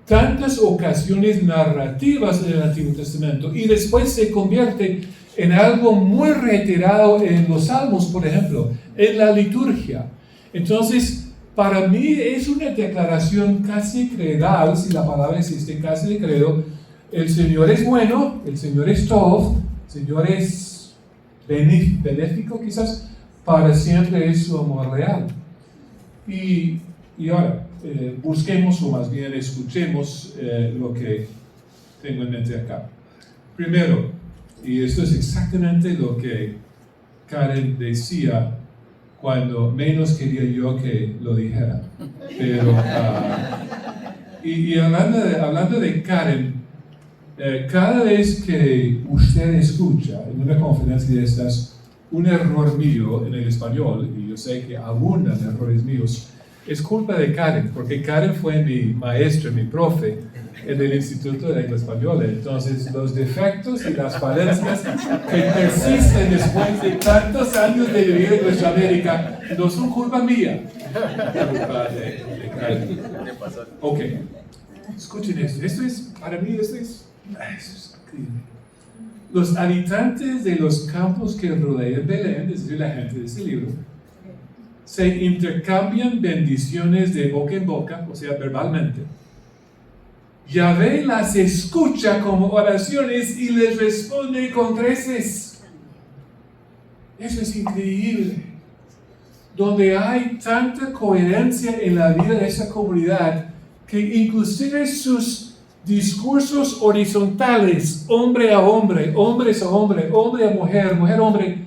tantas ocasiones narrativas en el Antiguo Testamento y después se convierte en algo muy reiterado en los Salmos, por ejemplo, en la liturgia. Entonces, para mí es una declaración casi credal, si la palabra existe, casi de credo. El Señor es bueno, el Señor es Tov, el Señor es benéfico quizás, para siempre es su amor real. Y ahora, busquemos o más bien escuchemos lo que tengo en mente acá. Primero, y esto es exactamente lo que Karen decía cuando menos quería yo que lo dijera. Pero, hablando de Karen, cada vez que usted escucha en una conferencia de estas un error mío en el español, y yo sé que abundan errores míos, es culpa de Karen, porque Karen fue mi maestra, mi profe en el Instituto de Lengua Española. Entonces, los defectos y las falencias que persisten después de tantos años de vivir en nuestra América no son culpa mía, es culpa de Karen. Ok, escuchen esto. Para mí, esto es increíble. Los habitantes de los campos que rodean Belén, es decir, la gente de este libro, se intercambian bendiciones de boca en boca, o sea, verbalmente. Yahvé las escucha como oraciones y les responde con creces. Eso es increíble. Donde hay tanta coherencia en la vida de esa comunidad que inclusive sus discursos horizontales, hombre a hombre, hombres a hombre, hombre a mujer, mujer a hombre,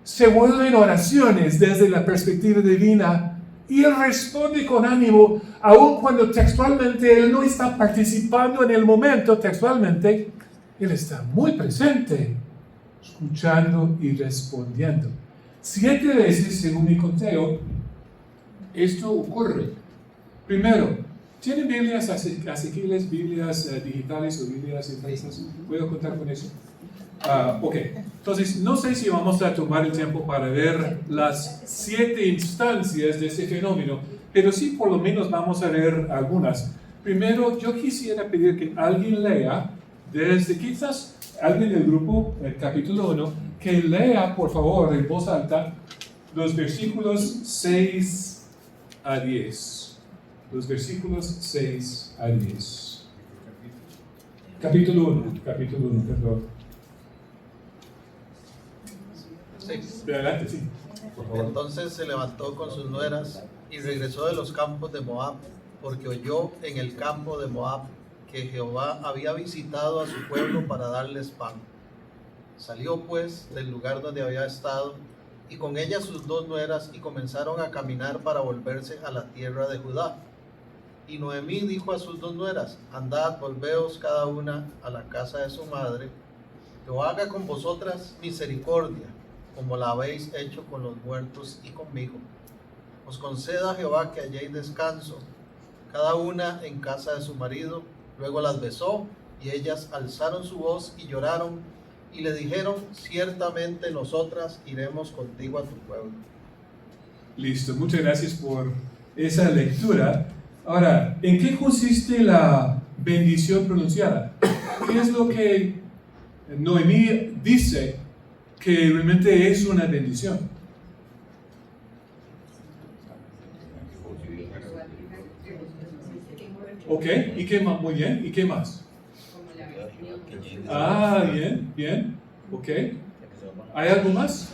se vuelven oraciones desde la perspectiva divina y Él responde con ánimo, aun cuando textualmente Él no está participando en el momento, textualmente, Él está muy presente, escuchando y respondiendo. 7 veces, según mi conteo, esto ocurre. Primero, ¿tienen Biblias asequibles, Biblias digitales o Biblias impresas? ¿Puedo contar con eso? Ok, entonces no sé si vamos a tomar el tiempo para ver las 7 instancias de ese fenómeno, pero sí por lo menos vamos a ver algunas. Primero, yo quisiera pedir que alguien lea, desde quizás alguien del grupo, el capítulo 1, que lea por favor en voz alta los versículos 6 a 10. Los versículos 6 a 10. Capítulo 1, perdón. Sí. Adelante, sí, por favor. Entonces se levantó con sus nueras y regresó de los campos de Moab, porque oyó en el campo de Moab que Jehová había visitado a su pueblo para darles pan. Salió pues del lugar donde había estado, y con ella sus 2 nueras, y comenzaron a caminar para volverse a la tierra de Judá. Y Noemí dijo a sus 2 nueras: andad, volveos cada una a la casa de su madre, Jehová haga con vosotras misericordia, como la habéis hecho con los muertos y conmigo. Os conceda Jehová que halléis descanso, cada una en casa de su marido. Luego las besó, y ellas alzaron su voz y lloraron, y le dijeron: ciertamente nosotras iremos contigo a tu pueblo. Listo, muchas gracias por esa lectura. Ahora, ¿en qué consiste la bendición pronunciada? ¿Qué es lo que Noemí dice que realmente es una bendición? Ok, ¿y qué más? Muy bien, ¿y qué más? Ah, bien, ok. ¿Hay algo más?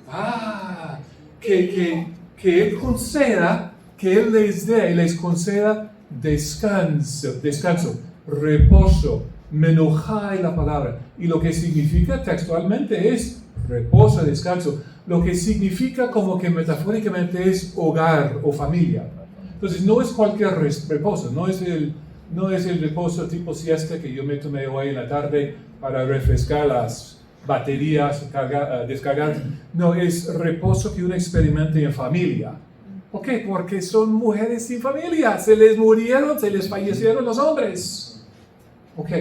Ah, que Él conceda, que Él les dé, les conceda descanso, reposo, menojá es la palabra, y lo que significa textualmente es reposo, descanso, lo que significa como que metafóricamente es hogar o familia. Entonces no es cualquier reposo, no es el reposo tipo siesta que yo me tomé hoy en la tarde para refrescar las baterías, descargar. No, es reposo que uno experimente en familia. ¿Por qué? Porque son mujeres sin familia, se les murieron, se les fallecieron los hombres. Ok,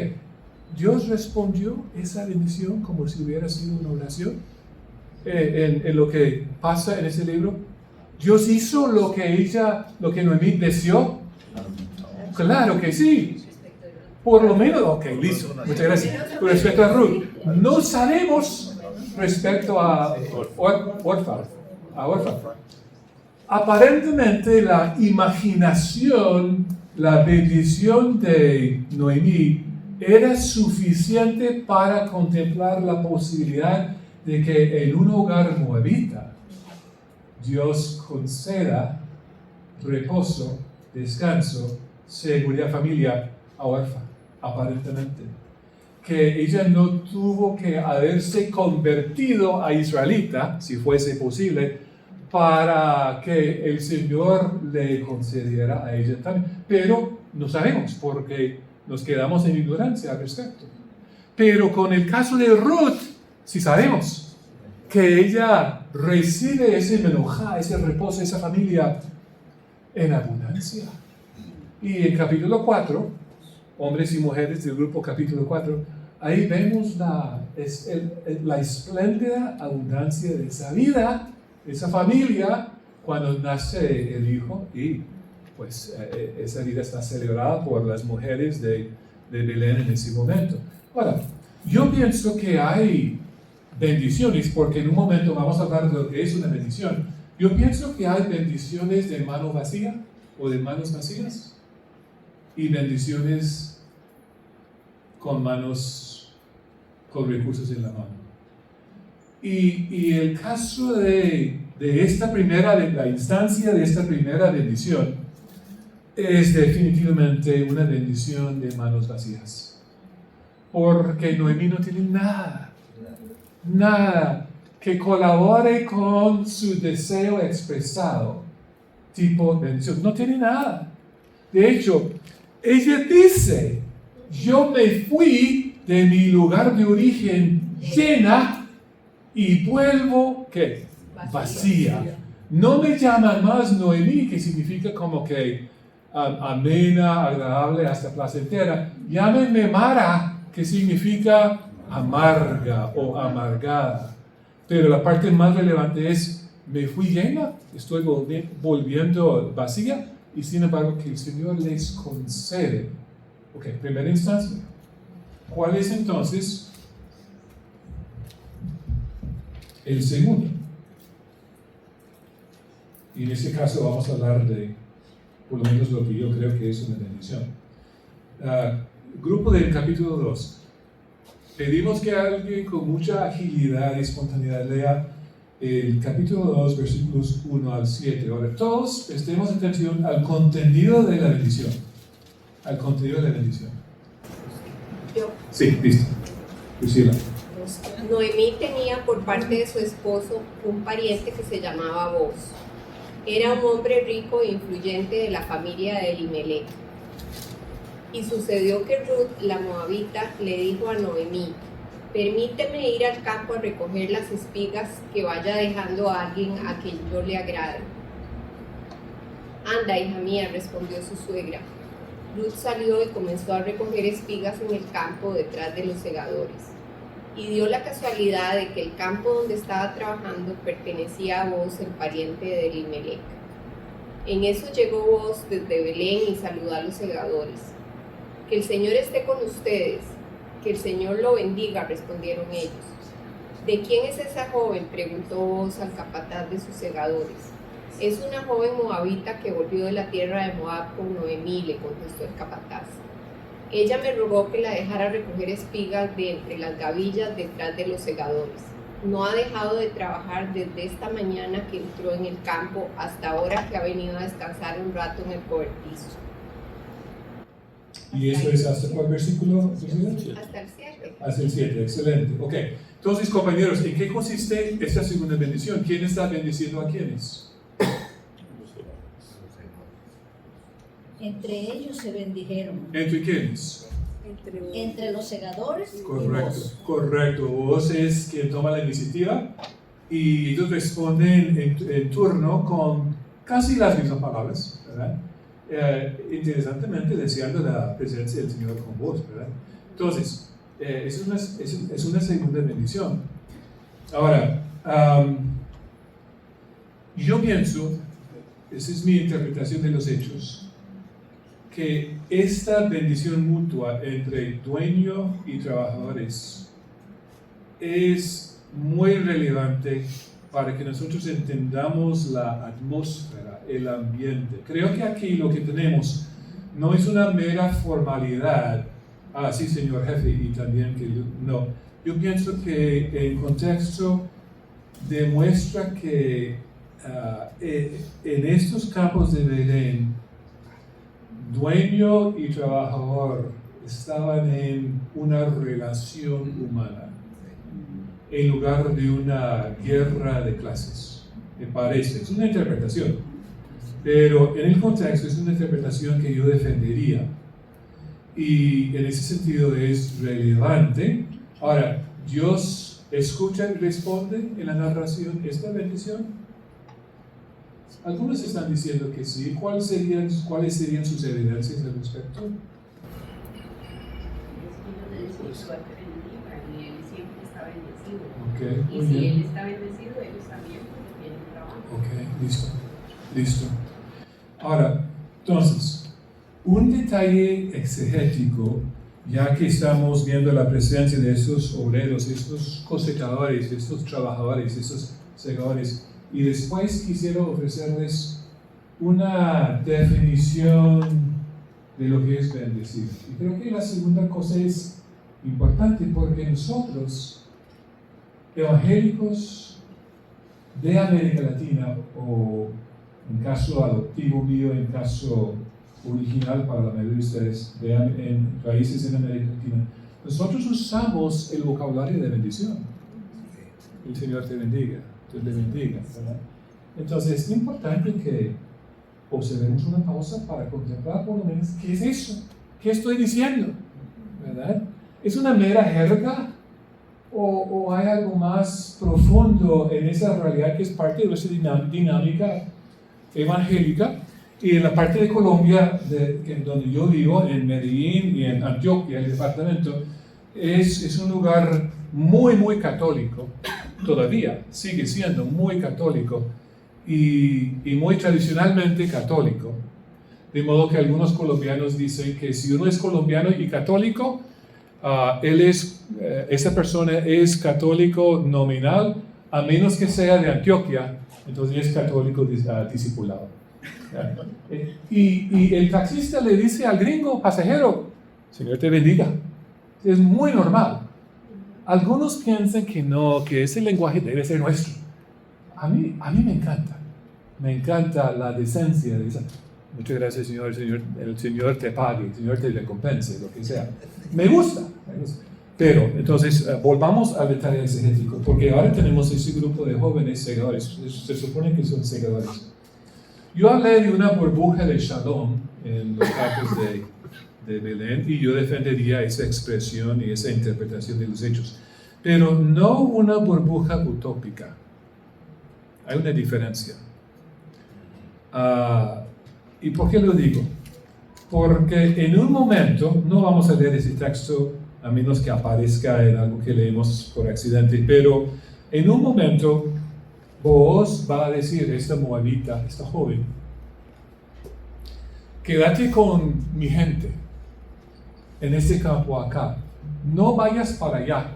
Dios respondió esa bendición como si hubiera sido una oración. En lo que pasa en ese libro, Dios hizo lo que Noemí deseó. Claro que sí. Por lo menos, ok, listo. Muchas gracias. Con respecto a Ruth, no sabemos respecto a Orfa. Aparentemente la imaginación, la bendición de Noemí era suficiente para contemplar la posibilidad de que en un hogar moabita Dios conceda reposo, descanso, seguridad, familia a Orfa, aparentemente. Que ella no tuvo que haberse convertido a israelita, si fuese posible, para que el Señor le concediera a ella también. Pero no sabemos, porque nos quedamos en ignorancia al respecto. Pero con el caso de Ruth, sí sabemos que ella recibe ese menojá, ese reposo, esa familia en abundancia. Y en capítulo 4, hombres y mujeres del grupo capítulo 4, ahí vemos la espléndida abundancia de esa vida, de esa familia, cuando nace el hijo, y pues esa vida está celebrada por las mujeres de Belén en ese momento. Ahora, yo pienso que hay bendiciones, porque en un momento vamos a hablar de lo que es una bendición. Yo pienso que hay bendiciones de mano vacía o de manos vacías y bendiciones con manos, con recursos en la mano. Y el caso de esta primera, de la instancia de esta primera bendición, es definitivamente una bendición de manos vacías. Porque Noemí no tiene nada que colabore con su deseo expresado, tipo bendición. No tiene nada. De hecho, ella dice: yo me fui de mi lugar de origen llena y vuelvo, ¿qué? vacía. No me llaman más Noemí, que significa como que amena, agradable, hasta placentera. Llámenme Mara, que significa amarga o amargada. Pero la parte más relevante es, me fui llena, estoy volviendo vacía, y sin embargo que el Señor les concede. Ok, primera instancia. ¿Cuál es entonces el segundo? Y en este caso vamos a hablar de, por lo menos lo que yo creo que es una bendición. Grupo del capítulo 2. Pedimos que alguien con mucha agilidad y espontaneidad lea el capítulo 2, versículos 1 al 7. Ahora, todos prestemos atención al contenido de la bendición. Al contenido de la bendición. Yo. Sí, listo. Lucila. Noemí tenía por parte de su esposo un pariente que se llamaba Boaz. Era un hombre rico e influyente de la familia de Elimelech. Y sucedió que Ruth, la moabita, le dijo a Noemí: permíteme ir al campo a recoger las espigas que vaya dejando a alguien a quien yo le agrade. Anda, hija mía, respondió su suegra. Ruth salió y comenzó a recoger espigas en el campo detrás de los segadores. Y dio la casualidad de que el campo donde estaba trabajando pertenecía a Boaz, el pariente de Elimelech. En eso llegó Boaz desde Belén y saludó a los segadores. Que el Señor esté con ustedes, que el Señor lo bendiga, respondieron ellos. ¿De quién es esa joven?, preguntó Boaz al capataz de sus segadores. Es una joven moabita que volvió de la tierra de Moab con Noemí, le contestó el capataz. Ella me rogó que la dejara recoger espigas de entre las gavillas detrás de los segadores. No ha dejado de trabajar desde esta mañana que entró en el campo hasta ahora que ha venido a descansar un rato en el cobertizo. ¿Y eso es hasta cuál versículo? Hasta el 7. Hasta el 7, excelente. Ok, entonces compañeros, ¿en qué consiste esta segunda bendición? ¿Quién está bendiciendo a quiénes? Entre ellos se bendijeron. ¿Entre quiénes? Entre los segadores. Correcto, correcto. Vos es quien toma la iniciativa y ellos responden en turno con casi las mismas palabras, ¿verdad? Interesantemente deseando la presencia del Señor con vos, ¿verdad? Entonces, es una segunda bendición. Ahora, yo pienso, esa es mi interpretación de los hechos, que esta bendición mutua entre dueño y trabajadores es muy relevante para que nosotros entendamos la atmósfera, el ambiente. Creo que aquí lo que tenemos no es una mera formalidad, sí señor jefe, y también que no. Yo pienso que el contexto demuestra que en estos campos de Belén, dueño y trabajador estaban en una relación humana en lugar de una guerra de clases, me parece. Es una interpretación, pero en el contexto es una interpretación que yo defendería y en ese sentido es relevante. Ahora, ¿Dios escucha y responde en la narración esta bendición? Algunos están diciendo que sí. ¿Cuáles serían sus evidencias al respecto? Y él siempre está bendecido. Okay, y si él está bendecido, ellos también tienen trabajo. Ok, listo. Ahora, entonces, un detalle exegético, ya que estamos viendo la presencia de estos obreros, estos cosechadores, estos trabajadores, estos segadores, y después quisiera ofrecerles una definición de lo que es bendecido. Y creo que la segunda cosa es importante porque nosotros, evangélicos de América Latina, o en caso adoptivo mío, en caso original para la mayoría de ustedes, en países en América Latina, nosotros usamos el vocabulario de bendición. El Señor te bendiga. Dios le bendiga, ¿verdad? Entonces es importante que observemos una pausa para contemplar por lo menos qué es eso, qué estoy diciendo, ¿verdad? ¿Es una mera jerga o hay algo más profundo en esa realidad que es parte de nuestra dinámica evangélica. Y en la parte de Colombia, donde yo vivo, en Medellín y en Antioquia, el departamento, es un lugar muy, muy católico. Todavía sigue siendo muy católico y muy tradicionalmente católico. De modo que algunos colombianos dicen que si uno es colombiano y católico, esa persona es católico nominal, a menos que sea de Antioquia, entonces es católico discipulado. Y el taxista le dice al gringo pasajero, Señor te bendiga. Es muy normal. Algunos piensan que no, que ese lenguaje debe ser nuestro. A mí me encanta la decencia de esa. Muchas gracias, Señor. El Señor te pague, el Señor te recompense, lo que sea. Me gusta. Pero, entonces, volvamos al detalle exegético, porque ahora tenemos ese grupo de jóvenes segadores. Se supone que son segadores. Yo hablé de una burbuja de Shalom en los campos de Belén, y yo defendería esa expresión y esa interpretación de los hechos. Pero no una burbuja utópica. Hay una diferencia. ¿Y por qué lo digo? Porque en un momento, no vamos a leer ese texto a menos que aparezca en algo que leemos por accidente, pero en un momento Booz va a decir a esta moabita, esta joven, quédate con mi gente en este campo acá, no vayas para allá.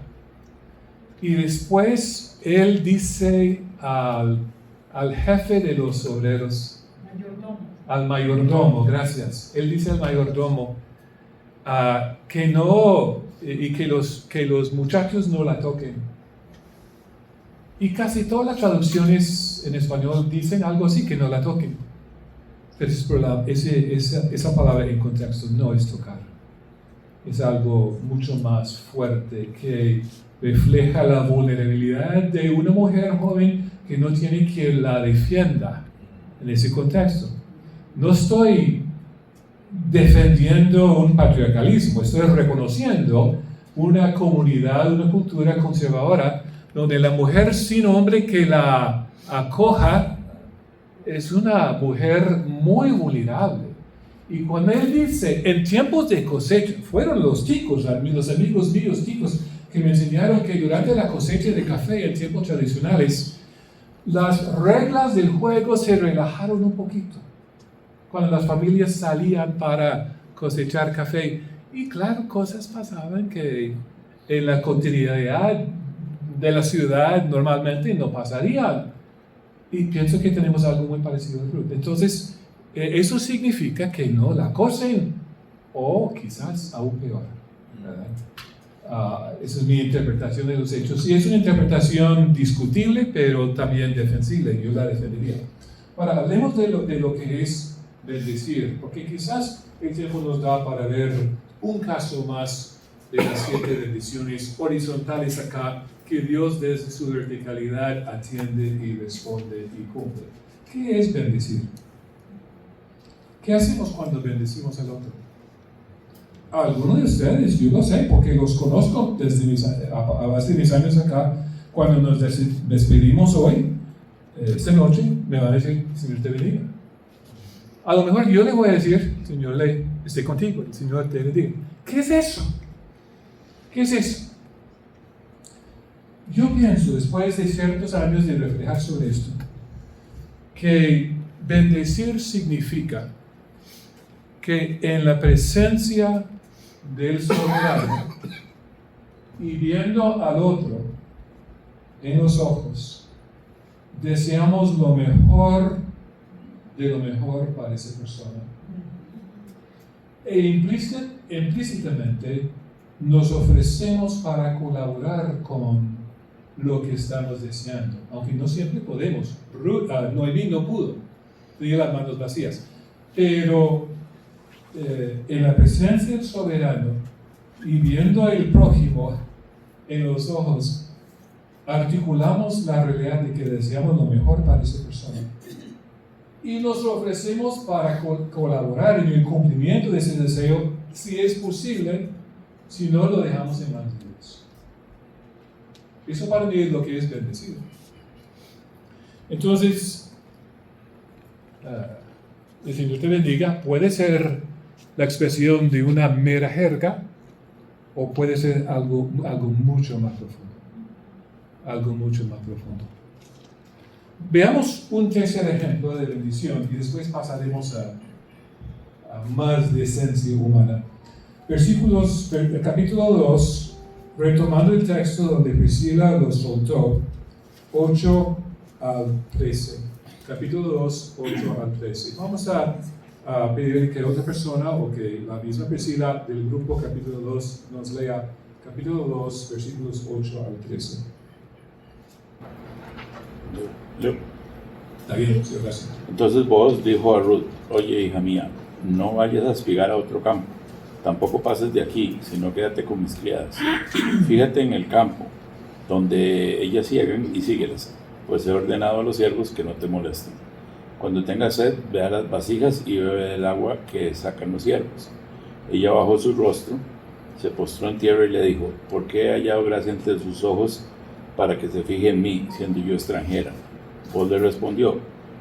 Y después él dice al jefe de los obreros, al mayordomo, gracias. Él dice al mayordomo que no, y que los muchachos no la toquen. Y casi todas las traducciones en español dicen algo así, que no la toquen. Pero esa palabra en contexto no es tocar. Es algo mucho más fuerte que refleja la vulnerabilidad de una mujer joven que no tiene quien la defienda en ese contexto. No estoy defendiendo un patriarcalismo, estoy reconociendo una comunidad, una cultura conservadora donde la mujer sin hombre que la acoja es una mujer muy vulnerable. Y cuando él dice, en tiempos de cosecha, fueron los ticos, los amigos míos ticos, que me enseñaron que durante la cosecha de café en tiempos tradicionales, las reglas del juego se relajaron un poquito. Cuando las familias salían para cosechar café. Y claro, cosas pasaban que en la continuidad de la ciudad normalmente no pasarían. Y pienso que tenemos algo muy parecido a Ruth. Entonces, eso significa que no la acosen, o quizás aún peor, ¿verdad? Esa es mi interpretación de los hechos. Y es una interpretación discutible, pero también defensible. Yo la defendería. Ahora, hablemos de lo que es bendecir, porque quizás el tiempo nos da para ver un caso más de las 7 bendiciones horizontales acá, que Dios desde su verticalidad atiende y responde y cumple. ¿Qué es bendecir? ¿Qué hacemos cuando bendecimos al otro? Algunos de ustedes, yo lo sé, porque los conozco a base de mis años acá. Cuando nos despedimos hoy, esta noche, me van a decir, Señor te bendiga. A lo mejor yo le voy a decir, Señor, esté contigo, el Señor te bendiga. ¿Qué es eso? ¿Qué es eso? Yo pienso, después de ciertos años de reflejar sobre esto, que bendecir significa que en la presencia del soberano y viendo al otro en los ojos, deseamos lo mejor de lo mejor para esa persona. E implícitamente nos ofrecemos para colaborar con lo que estamos deseando, aunque no siempre podemos. Noemí no pudo, tenía las manos vacías, pero en la presencia del soberano y viendo al prójimo en los ojos, articulamos la realidad de que deseamos lo mejor para esa persona y nos ofrecemos para colaborar en el cumplimiento de ese deseo, si es posible, si no lo dejamos en manos de Dios. Eso para mí es lo que es bendecido. Entonces, el Señor te bendiga puede ser la expresión de una mera jerga o puede ser algo mucho más profundo. Algo mucho más profundo. Veamos un tercer ejemplo de bendición y después pasaremos a más de esencia humana. Capítulo 2, retomando el texto donde Priscila lo soltó, 8 al 13. Capítulo 2, 8 al 13. Vamos a pedir que otra persona o que la misma Priscila del grupo capítulo 2 nos lea capítulo 2, versículos 8 al 13. Yo. Está bien, sí, gracias. Entonces Booz dijo a Ruth: oye, hija mía, no vayas a espigar a otro campo, tampoco pases de aquí, sino quédate con mis criadas. Fíjate en el campo, donde ellas ciegan, y síguelas, pues he ordenado a los siervos que no te molesten. Cuando tengas sed, ve a las vasijas y bebe del agua que sacan los siervos. Ella bajó su rostro, se postró en tierra y le dijo: ¿por qué he hallado gracia entre sus ojos para que se fije en mí, siendo yo extranjera? Vos le respondió: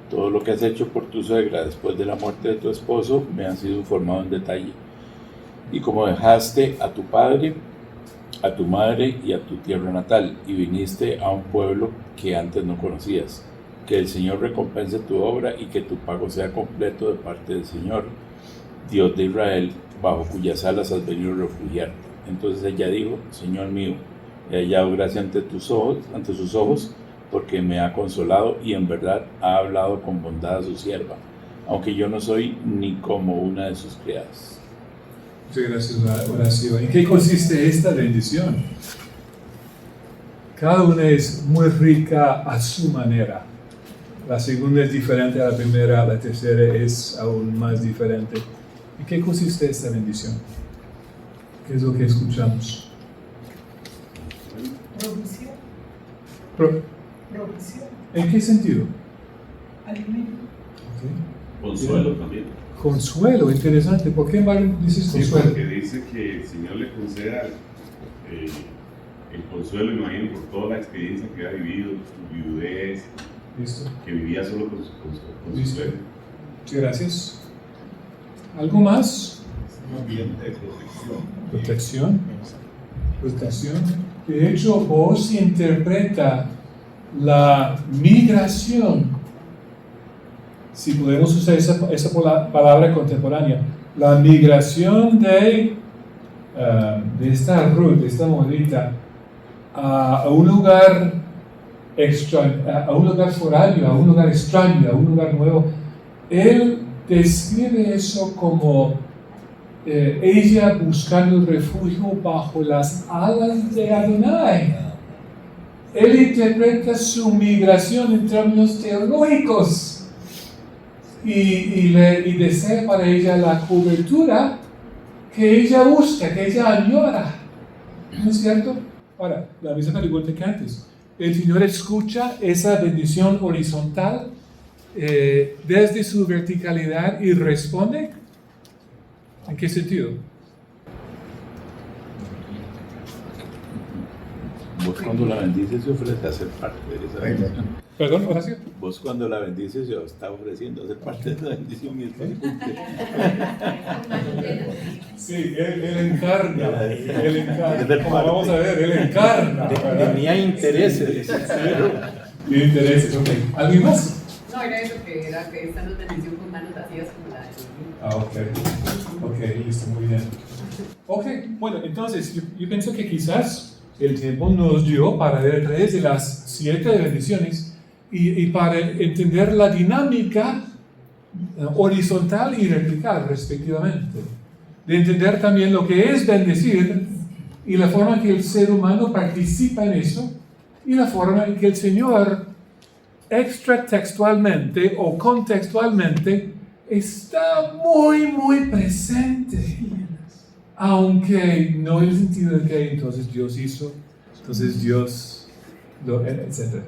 todo lo que has hecho por tu suegra después de la muerte de tu esposo me ha sido informado en detalle. Y como dejaste a tu padre, a tu madre y a tu tierra natal, y viniste a un pueblo que antes no conocías, que el Señor recompense tu obra y que tu pago sea completo de parte del Señor, Dios de Israel, bajo cuyas alas has venido a refugiarte. Entonces ella dijo: Señor mío, he hallado gracia ante sus ojos, porque me ha consolado y en verdad ha hablado con bondad a su sierva, aunque yo no soy ni como una de sus criadas. Muchas gracias, Horacio. ¿En qué consiste esta bendición? Cada una es muy rica a su manera. La segunda es diferente a la primera, la tercera es aún más diferente. ¿En qué consiste esta bendición? ¿Qué es lo que escuchamos? Provisión. Provisión. ¿En qué sentido? Alimento. Okay. Consuelo también. Consuelo, interesante. ¿Por qué dices consuelo? Sí, porque dice que el Señor le conceda el consuelo, imagino, por toda la experiencia que ha vivido, su viudez, ¿listo? Que vivía solo con su suegra. Muchas gracias. ¿Algo más? Un ambiente de Protección. Protección. De hecho, Booz interpreta la migración, si podemos usar esa palabra contemporánea, la migración de esta Ruth, de esta mujerita, a un lugar a un lugar foráneo, a un lugar extraño, a un lugar nuevo. Él describe eso como ella buscando refugio bajo las alas de Adonai. Él interpreta su migración en términos teológicos y desea para ella la cobertura que ella busca, que ella añora. ¿No es cierto? Ahora, la misma pregunta que antes. El Señor escucha esa bendición horizontal desde su verticalidad y responde. ¿En qué sentido? Vos cuando la bendices se ofrece a ser parte de esa bendición. ¿Perdón, Horacio? Vos cuando la bendices se está ofreciendo a ser parte de la bendición y esto se cumple. Sí, él encarna. Él encarna. Como vamos a ver, él encarna. Tenía intereses. Tiene intereses, ok. ¿Alguien más? No, era eso, que esta no es bendición con manos vacías como la de... Ah, ok, listo, muy bien. Ok, bueno, entonces yo pienso que quizás el tiempo nos dio para ver 3 de las 7 bendiciones y para entender la dinámica horizontal y vertical respectivamente. De entender también lo que es bendecir y la forma en que el ser humano participa en eso y la forma en que el Señor extratextualmente o contextualmente está muy, muy presente. Aunque no en el sentido de que entonces Dios hizo, entonces Dios, etc.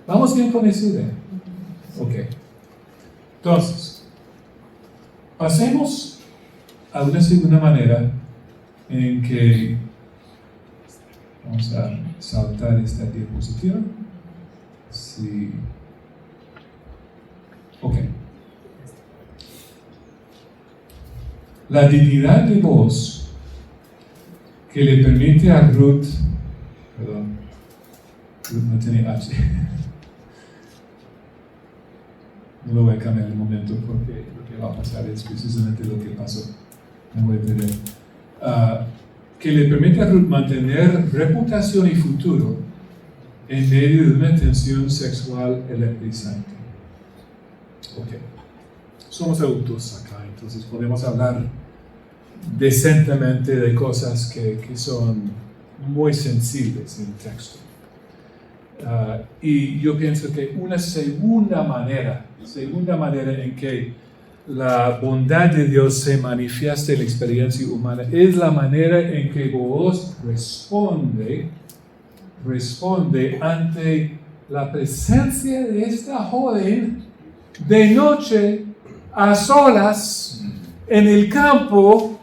¿Vamos bien con esa idea? Ok. Entonces, pasemos a una segunda manera en que, Vamos a saltar esta diapositiva. Sí. Ok. La dignidad de voz que le permite a Ruth, perdón, Ruth no tiene H. No lo voy a cambiar en el momento porque lo que va a pasar es precisamente lo que pasó. Me voy a perder. Que le permite a Ruth mantener reputación y futuro en medio de una tensión sexual electrizante. Ok. Somos adultos acá, entonces podemos hablar decentemente de cosas que son muy sensibles en el texto. Y yo pienso que una segunda manera en que la bondad de Dios se manifiesta en la experiencia humana es la manera en que Booz responde ante la presencia de esta joven de noche, a solas, en el campo,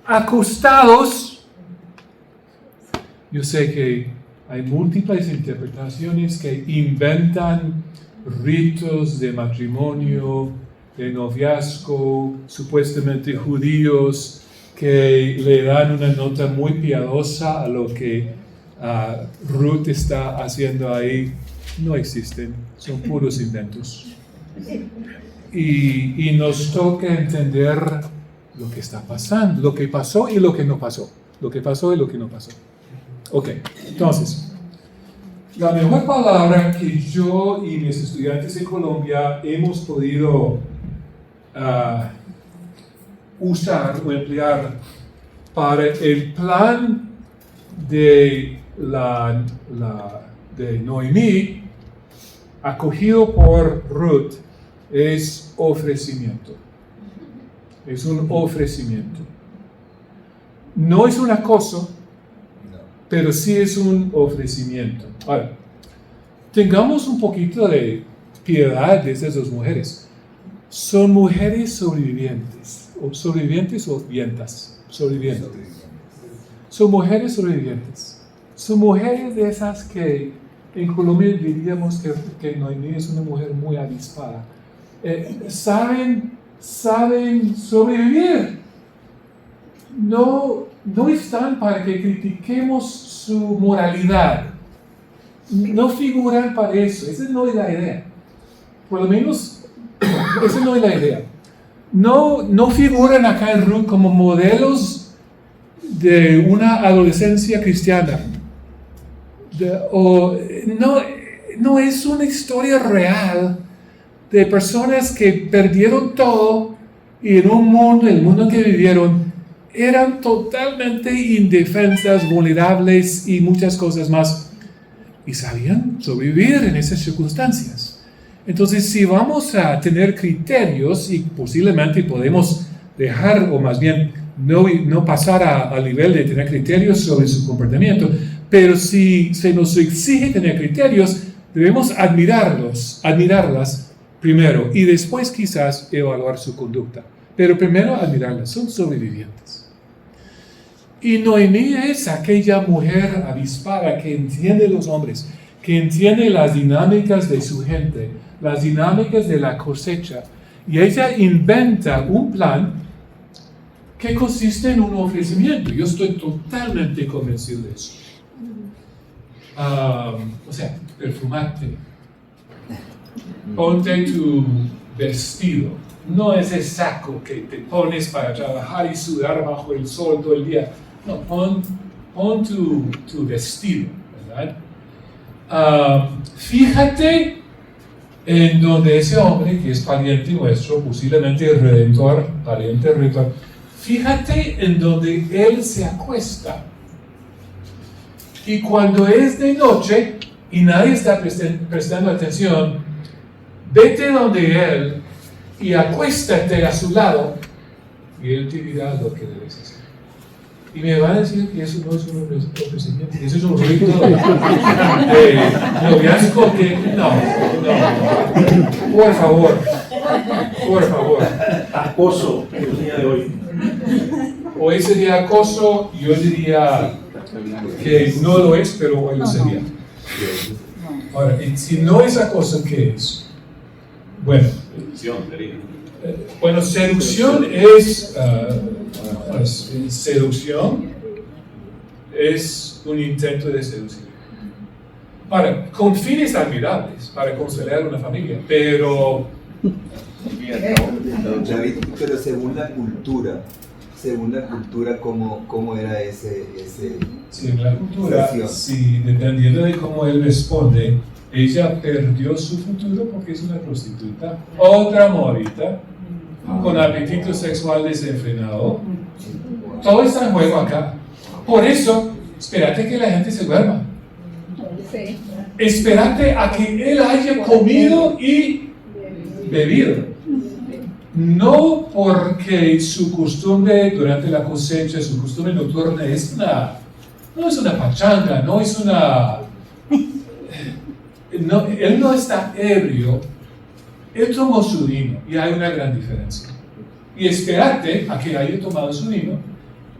acostados. Yo sé que hay múltiples interpretaciones que inventan ritos de matrimonio, de noviazgo, supuestamente judíos, que le dan una nota muy piadosa a lo que Ruth está haciendo ahí. No existen, son puros inventos. Y nos toca entender lo que está pasando, lo que pasó y lo que no pasó. Lo que pasó y lo que no pasó. Ok, entonces, la mejor palabra que yo y mis estudiantes en Colombia hemos podido usar o emplear para el plan de de Noemí, acogido por Ruth, es ofrecimiento. Es un ofrecimiento. No es un acoso, pero sí es un ofrecimiento. Ahora, tengamos un poquito de piedad de estas dos mujeres. Son mujeres sobrevivientes, o sobrevivientes o vientas, sobrevivientes. Son mujeres sobrevivientes. Son mujeres de esas que en Colombia diríamos que Noemí es una mujer muy avispada. Saben sobrevivir. No están para que critiquemos su moralidad. No figuran para eso. Esa no es la idea. Por lo menos, esa no es la idea. No figuran acá en Ruth como modelos de una adolescencia cristiana. No es una historia real de personas que perdieron todo y en el mundo que vivieron, eran totalmente indefensas, vulnerables y muchas cosas más. Y sabían sobrevivir en esas circunstancias. Entonces, si vamos a tener criterios, y posiblemente podemos dejar, o más bien no pasar al nivel de tener criterios sobre su comportamiento, pero si se nos exige tener criterios, debemos admirarlas primero, y después quizás evaluar su conducta. Pero primero admirarlas, son sobrevivientes. Y Noemí es aquella mujer avispada que entiende los hombres, que entiende las dinámicas de su gente, las dinámicas de la cosecha. Y ella inventa un plan que consiste en un ofrecimiento. Yo estoy totalmente convencido de eso. Perfumate. Ponte tu vestido. No ese saco que te pones para trabajar y sudar bajo el sol todo el día. No, pon tu vestido, ¿verdad? Fíjate en donde ese hombre, que es pariente nuestro, posiblemente pariente redentor, fíjate en donde él se acuesta. Y cuando es de noche y nadie está prestando atención, vete donde él y acuéstate a su lado y él te dirá lo que debes hacer. Y me van a decir que eso no es un ofrecimiento, eso es un rito de noviazgo que... No. Por favor. Acoso el día de hoy. Hoy sería acoso, yo diría que no lo es, pero hoy lo sería. Ahora, si no es acoso, ¿qué es? Bueno, seducción es seducción es un intento de seducir. Ahora, con fines admirables, para consolar una familia, pero... David, pero según la cultura, ¿cómo era ese según la cultura, sí, dependiendo de cómo él responde, ella perdió su futuro porque es una prostituta, otra morita, con apetito sexual desenfrenado. Todo está en juego acá. Por eso, espérate que la gente se duerma. Sí. Espérate a que él haya comido y bebido. No porque su costumbre durante la cosecha, su costumbre nocturna no es una pachanga, él no está ebrio, él tomó su vino y hay una gran diferencia. Y espérate a que haya tomado su vino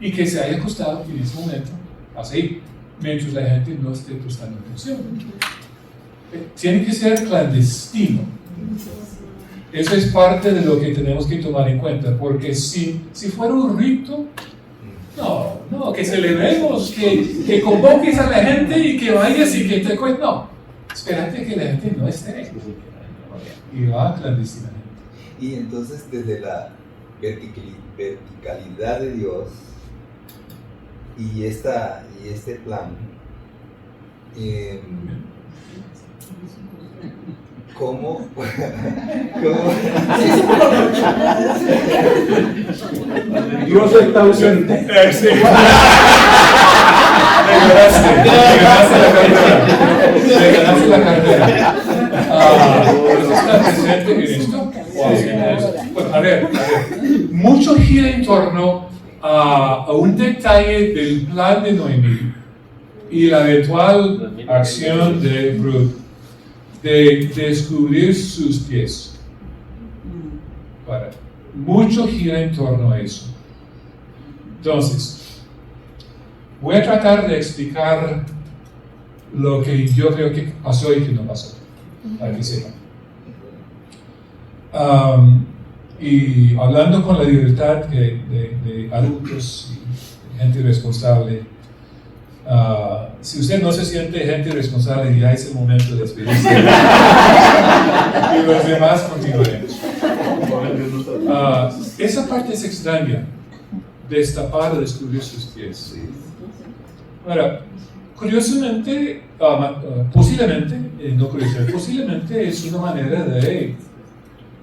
y que se haya acostado en ese momento, así, mientras la gente no esté prestando atención. Tiene que ser clandestino. Eso es parte de lo que tenemos que tomar en cuenta, porque si fuera un rito, no, que celebremos, que convoques a la gente y que vayas y que te cuentes, no, espérate que la gente no esté, y va clandestinamente. Y entonces desde la verticalidad de Dios y este plan, ¿cómo? Dios está ausente. Sí. Le ganaste la cartera. ¿Está presente en esto? Bueno, a ver. Mucho gira en torno a un detalle del plan de Noemí y la eventual acción de Ruth de descubrir sus pies. Mucho gira en torno a eso. Entonces, voy a tratar de explicar lo que yo creo que pasó y que no pasó, para que sepan. Y hablando con la libertad de adultos y gente responsable, si usted no se siente gente responsable, ya es el momento de despedirse. Y los demás continuaremos. Esa parte es extraña, destapar o descubrir sus pies. Ahora, curiosamente, posiblemente es una manera de,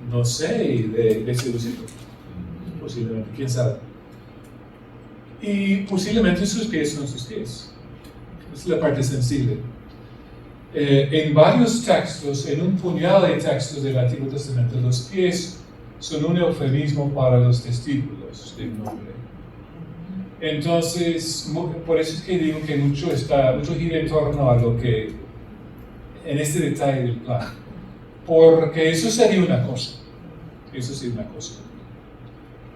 no sé, de seducir. Posiblemente, quién sabe. Y posiblemente sus pies son sus pies. Es la parte sensible. En varios textos, en un puñado de textos del Antiguo Testamento, los pies son un eufemismo para los testículos del hombre. Entonces, por eso es que digo que mucho gira en torno a lo que, en este detalle del plan. Porque eso sería una cosa.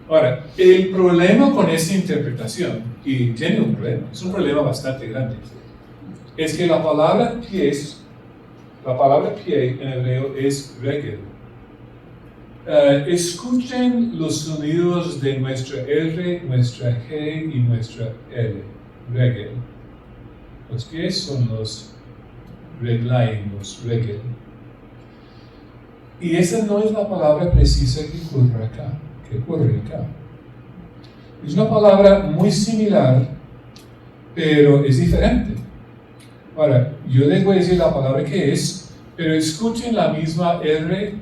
Ahora, el problema con esa interpretación, y tiene un problema, es un problema bastante grande, es que la palabra pie en hebreo es regel. Escuchen los sonidos de nuestra R, nuestra G y nuestra L, regel. Los pies son los reglaim, los regel. Y esa no es la palabra precisa que ocurre acá. Es una palabra muy similar, pero es diferente. Ahora, yo les voy a decir la palabra que es, pero escuchen la misma R,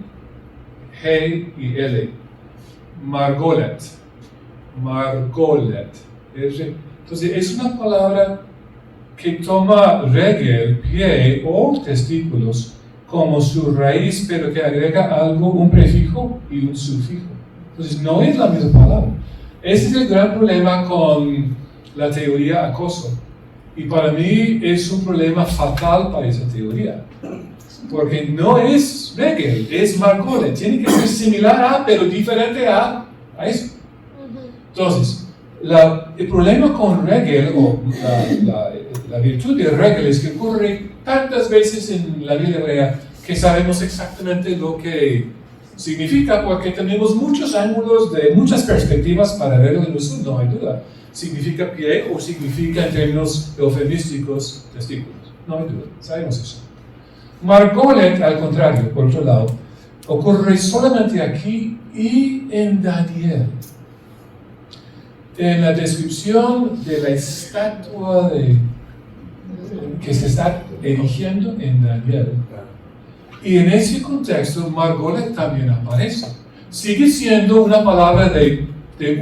G y L. Margolet. Entonces, es una palabra que toma regel, pie o testículos como su raíz, pero que agrega algo, un prefijo y un sufijo. Entonces, no es la misma palabra. Ese es el gran problema con la teoría acoso. Y para mí es un problema fatal para esa teoría. Porque no es regel, es margolet. Tiene que ser similar a, pero diferente a eso. Entonces, El problema con Regel, o la virtud de Regel, es que ocurre tantas veces en la vida hebrea que sabemos exactamente lo que significa, porque tenemos muchos ángulos de muchas perspectivas para verlo en uso, no hay duda. Significa pie o significa en términos eufemísticos testículos, no hay duda, sabemos eso. Margolet, al contrario, por otro lado, ocurre solamente aquí y en Daniel. En la descripción de la estatua que se está erigiendo en Daniel. Y en ese contexto, Margolet también aparece. Sigue siendo una palabra de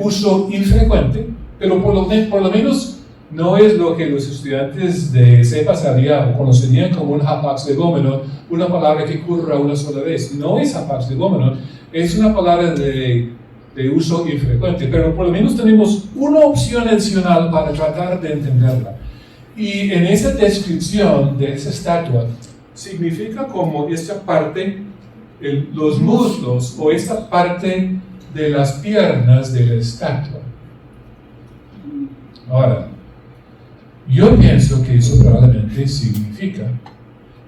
uso infrecuente, pero por lo menos no es lo que los estudiantes de CEPA sabían o conocerían como un hapax legómeno, una palabra que ocurra una sola vez. No es hapax legómeno, es una palabra de uso infrecuente, pero por lo menos tenemos una opción adicional para tratar de entenderla. Y en esa descripción de esa estatua, significa como esta parte, los muslos o esta parte de las piernas de la estatua. Ahora, yo pienso que eso probablemente significa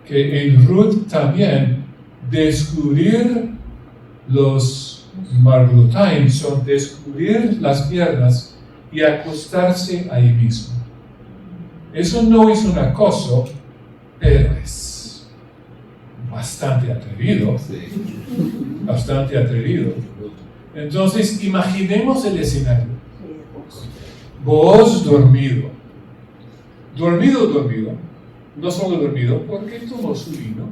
que en Ruth también descubrir los marglotaim son descubrir las piernas y acostarse ahí mismo. Eso no es un acoso, pero es bastante atrevido. Bastante atrevido. Entonces, imaginemos el escenario. Vos dormido. Dormido. No solo dormido, porque tomó su vino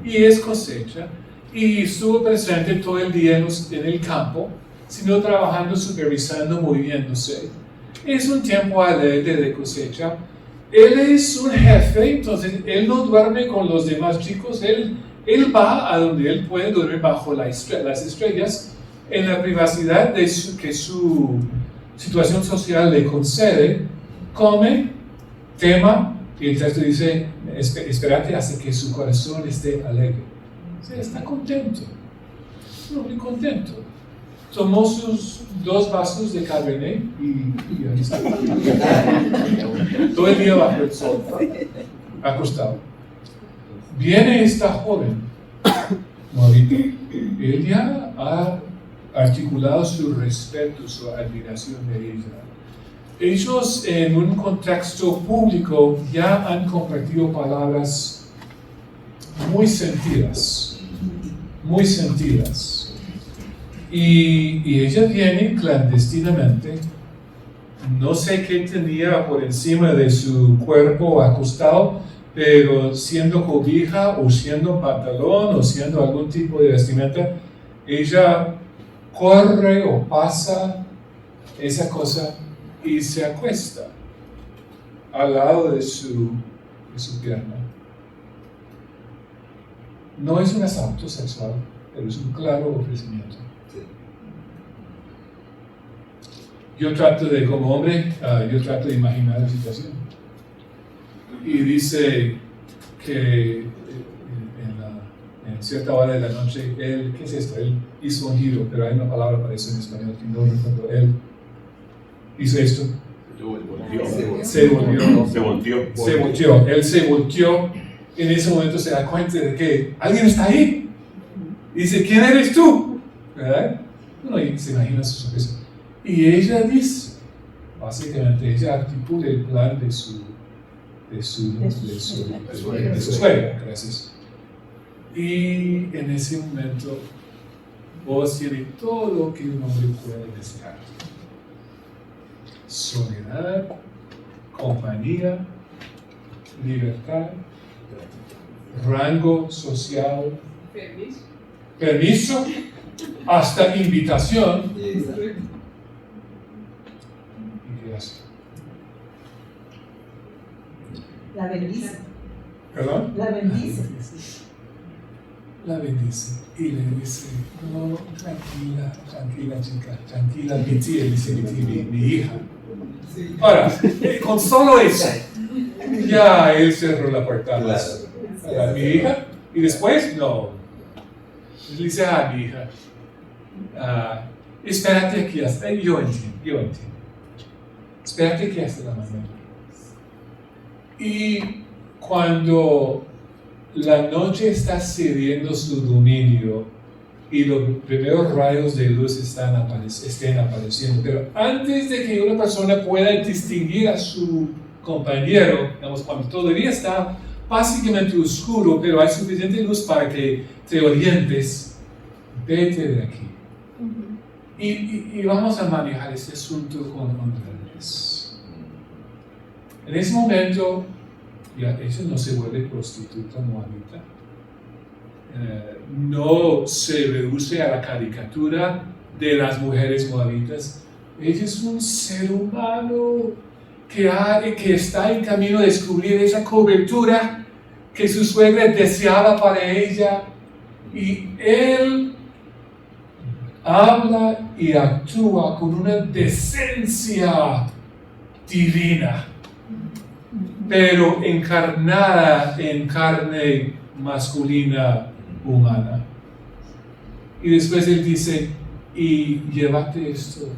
y es cosecha y estuvo presente todo el día en el campo, sino trabajando, supervisando, moviéndose. Es un tiempo alegre de cosecha. Él es un jefe, entonces él no duerme con los demás chicos, él va a donde él puede dormir bajo las estrellas, en la privacidad de que su situación social le concede, come, tema, y el texto dice, espérate hasta que su corazón esté alegre. O sea, está contento, muy contento. Tomó sus 2 vasos de Cabernet y ahí está. Todo el día bajo el sol, acostado. Viene esta joven, Morita. Él ya ha articulado su respeto, su admiración de ella. Ellos en un contexto público ya han compartido palabras muy sentidas. Y ella viene clandestinamente, no sé qué tenía por encima de su cuerpo acostado, pero siendo cobija o siendo pantalón o siendo algún tipo de vestimenta, ella corre o pasa esa cosa y se acuesta al lado de su pierna. No es un asalto sexual, pero es un claro ofrecimiento. Yo trato de, como hombre, yo trato de imaginar la situación. Y dice que en cierta hora de la noche, él, ¿qué es esto? Él hizo un giro, pero hay una palabra para eso en español que no recuerdo. Él hizo esto. Se volteó. Él se volteó. En ese momento se da cuenta de que alguien está ahí. Y dice, ¿quién eres tú? ¿Verdad? Uno se imagina su sorpresa. Y ella dice, básicamente, ella articula el plan de su suegra, gracias. Y en ese momento, vos tiene todo lo que un hombre puede desear. Soledad, compañía, libertad, rango social, permiso, hasta invitación. ¿Y qué hace? La bendice. ¿Perdón? La bendice. La bendice y le dice, no, tranquila chica, tranquila mi tía, dice mi hija. Ahora, con solo eso, ya él cerró la puerta a mi hija y después, no. Le dice a mi hija, espérate aquí, yo entiendo. espérate que hasta la mañana. Y cuando la noche está cediendo su dominio y los primeros rayos de luz estén apareciendo, pero antes de que una persona pueda distinguir a su compañero, digamos, cuando todavía está básicamente oscuro, pero hay suficiente luz para que te orientes, vete de aquí. Y vamos a manejar este asunto con honradez. En ese momento, ya ella no se vuelve prostituta moabita. No se reduce a la caricatura de las mujeres moabitas. Ella es un ser humano que está en camino de descubrir esa cobertura que su suegra deseaba para ella. Y él habla y actúa con una decencia divina, pero encarnada en carne masculina humana. Y después él dice, y llévate esto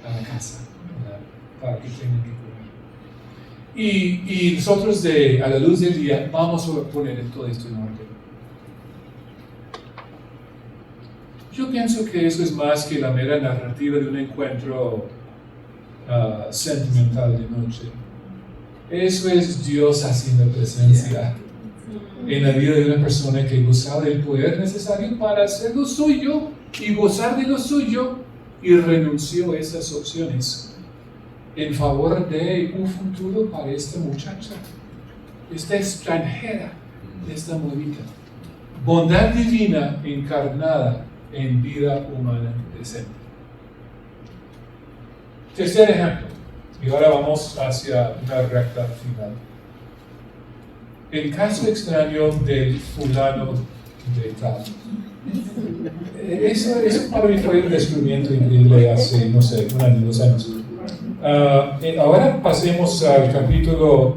a la casa, ¿verdad? Para que tengan que comer. Y nosotros a la luz del día vamos a poner todo esto en orden. Yo pienso que eso es más que la mera narrativa de un encuentro sentimental de noche. Eso es Dios haciendo presencia en la vida de una persona que gozaba del poder necesario para hacer lo suyo y gozar de lo suyo, y renunció a esas opciones en favor de un futuro para esta muchacha, esta extranjera, esta moabita. Bondad divina encarnada en vida humana decente. Tercer ejemplo, y ahora vamos hacia una recta final. El caso extraño del fulano de tal. Eso para mí fue un descubrimiento increíble hace, no sé, 1 año, 2 años. Ahora pasemos al capítulo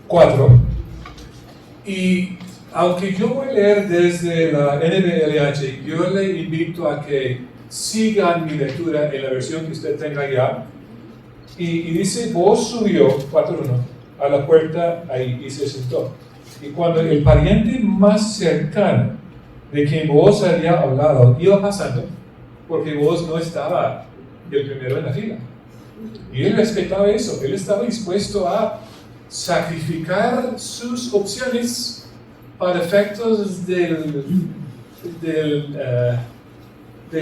4. Y aunque yo voy a leer desde la NBLH, yo le invito a que sigan mi lectura en la versión que usted tenga ya. Y dice, Booz subió, 4:1, a la puerta ahí y se sentó. Y cuando el pariente más cercano de quien Booz había hablado iba pasando, porque Booz no estaba el primero en la fila. Y él respetaba eso, él estaba dispuesto a sacrificar sus opciones para efectos de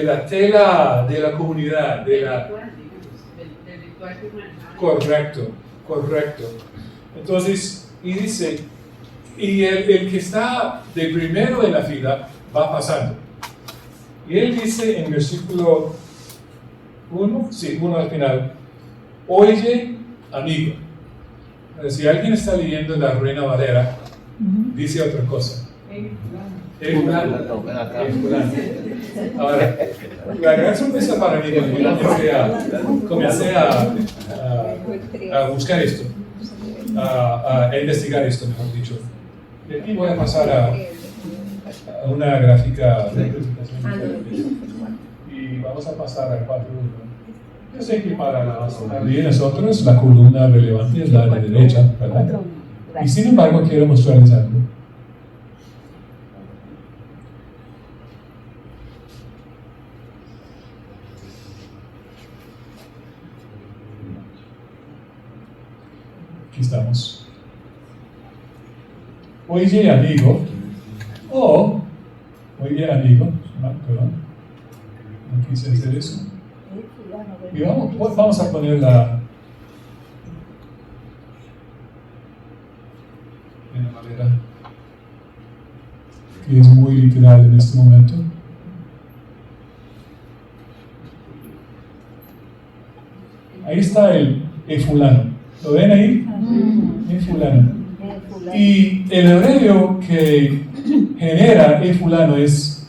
la tela de la comunidad, correcto. Entonces, y dice, y el que está de primero en la fila va pasando. Y él dice en versículo 1 al final, oye, amigo. Si alguien está leyendo la Reina Valera, dice otra cosa. Ahora, la gran sorpresa para mí cuando yo comencé a buscar esto, a investigar esto, mejor dicho. De aquí voy a pasar a una gráfica de presentación y vamos a pasar al 4.1. Yo sé que para nosotros la columna relevante es la de derecha, ¿verdad? Y sin embargo quiero mostrarles algo. Aquí estamos. Oye, amigo. Oye, amigo. Perdón. No quise hacer eso. Y vamos a poner la manera que es muy literal en este momento. Ahí está el fulano. ¿Lo ven ahí? El fulano. Y el hebreo que genera el fulano es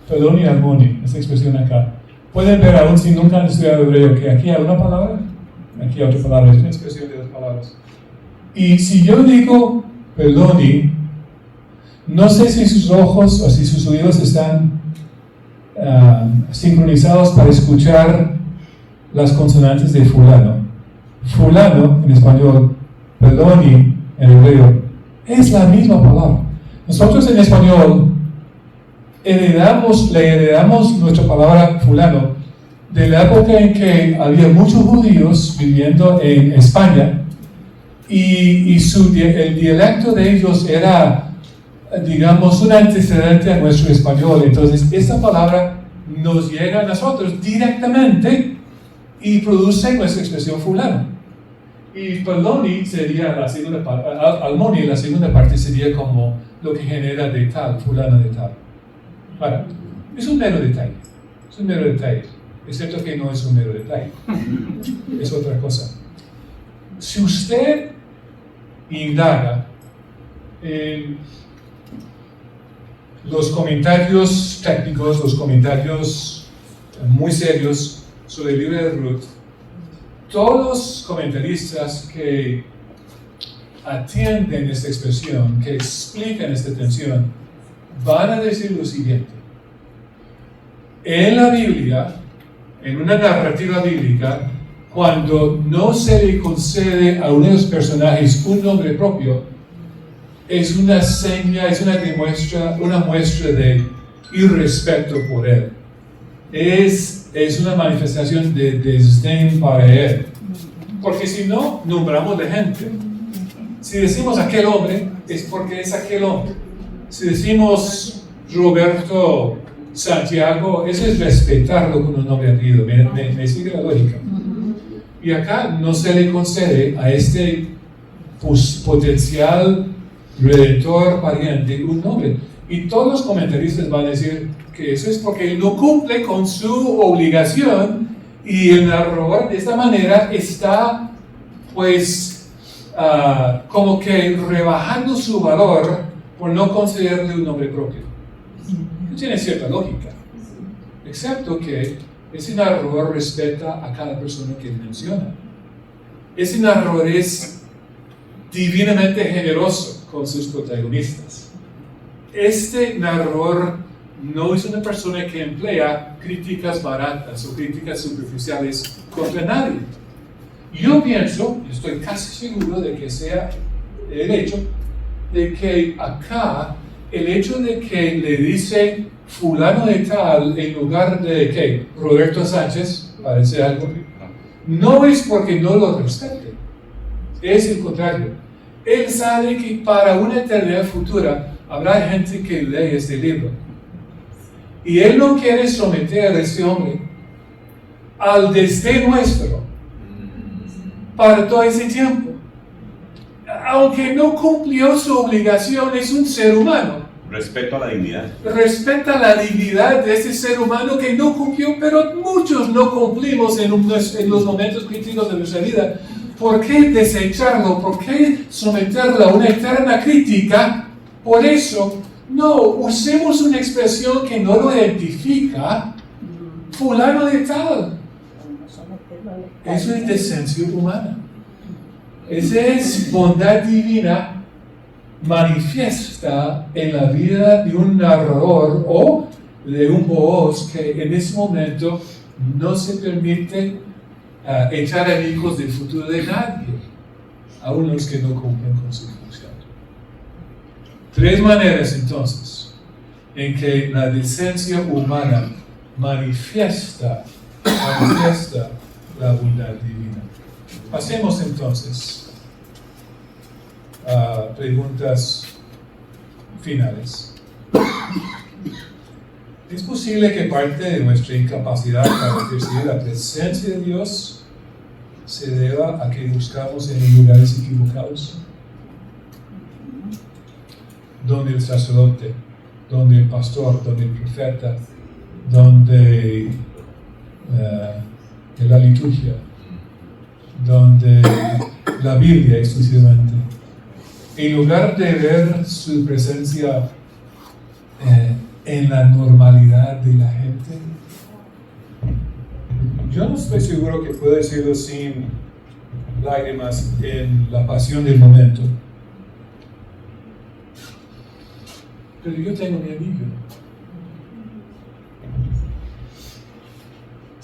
Pedón y Armoni, esa expresión acá. Pueden ver, aún si nunca han estudiado hebreo, que aquí hay una palabra, aquí hay otra palabra, es una expresión de 2 palabras. Y si yo digo Pedoni, no sé si sus ojos o si sus oídos están sincronizados para escuchar las consonantes de fulano. Fulano en español, perdoni en hebreo, es la misma palabra. Nosotros en español le heredamos nuestra palabra fulano de la época en que había muchos judíos viviendo en España y el dialecto de ellos era, digamos, un antecedente a nuestro español. Entonces, esta palabra nos llega a nosotros directamente y produce nuestra expresión fulano. Y perdoni sería la segunda parte, almoni, la segunda parte sería como lo que genera de tal, fulano de tal. Ahora, es un mero detalle, excepto que no es un mero detalle, es otra cosa. Si usted indaga en los comentarios técnicos, los comentarios muy serios sobre el libro de Ruth, todos los comentaristas que atienden esta expresión, que explican esta tensión, van a decir lo siguiente: en la Biblia, en una narrativa bíblica, cuando no se le concede a uno de los personajes un nombre propio, es una seña, es una muestra de irrespeto por él. Es una manifestación de desdén para él. Porque si no, nombramos de gente. Si decimos aquel hombre, es porque es aquel hombre. Si decimos Roberto Santiago, eso es respetarlo con un nombre apellido. ¿Me sigue la lógica? Y acá no se le concede a este potencial redentor pariente un nombre. Y todos los comentaristas van a decir que eso es porque él no cumple con su obligación, y el narrador de esta manera está pues como que rebajando su valor por no concederle un nombre propio. Tiene cierta lógica, excepto que ese narrador respeta a cada persona que menciona. Ese narrador es divinamente generoso con sus protagonistas. Este narrador no es una persona que emplea críticas baratas o críticas superficiales contra nadie. Yo pienso, estoy casi seguro de que sea el hecho de que acá, el hecho de que le dice fulano de tal en lugar de que Roberto Sánchez, parece algo, no es porque no lo respete, es el contrario. Él sabe que para una eternidad futura habrá gente que lee este libro. Y él no quiere someter a este hombre al desdén nuestro para todo ese tiempo. Aunque no cumplió su obligación, es un ser humano. Respeto a la dignidad. Respeta la dignidad de ese ser humano que no cumplió, pero muchos no cumplimos en los momentos críticos de nuestra vida. ¿Por qué desecharlo? ¿Por qué someterlo a una eterna crítica? Por eso, no, usemos una expresión que no lo identifica, fulano de tal. Eso es decencia humana. Esa es bondad divina manifiesta en la vida de un narrador o de un voz que en ese momento no se permite echar enemigos del futuro de nadie, aun los que no cumplen con su función. Tres maneras entonces en que la decencia humana manifiesta la bondad divina. Pasemos entonces a preguntas finales. ¿Es posible que parte de nuestra incapacidad para percibir la presencia de Dios se deba a que buscamos en lugares equivocados? Donde el sacerdote, donde el pastor, donde el profeta, donde la liturgia, donde la Biblia exclusivamente. En lugar de ver su presencia en la normalidad de la gente, yo no estoy seguro que pueda decirlo sin lágrimas en la pasión del momento. Pero yo tengo mi amigo.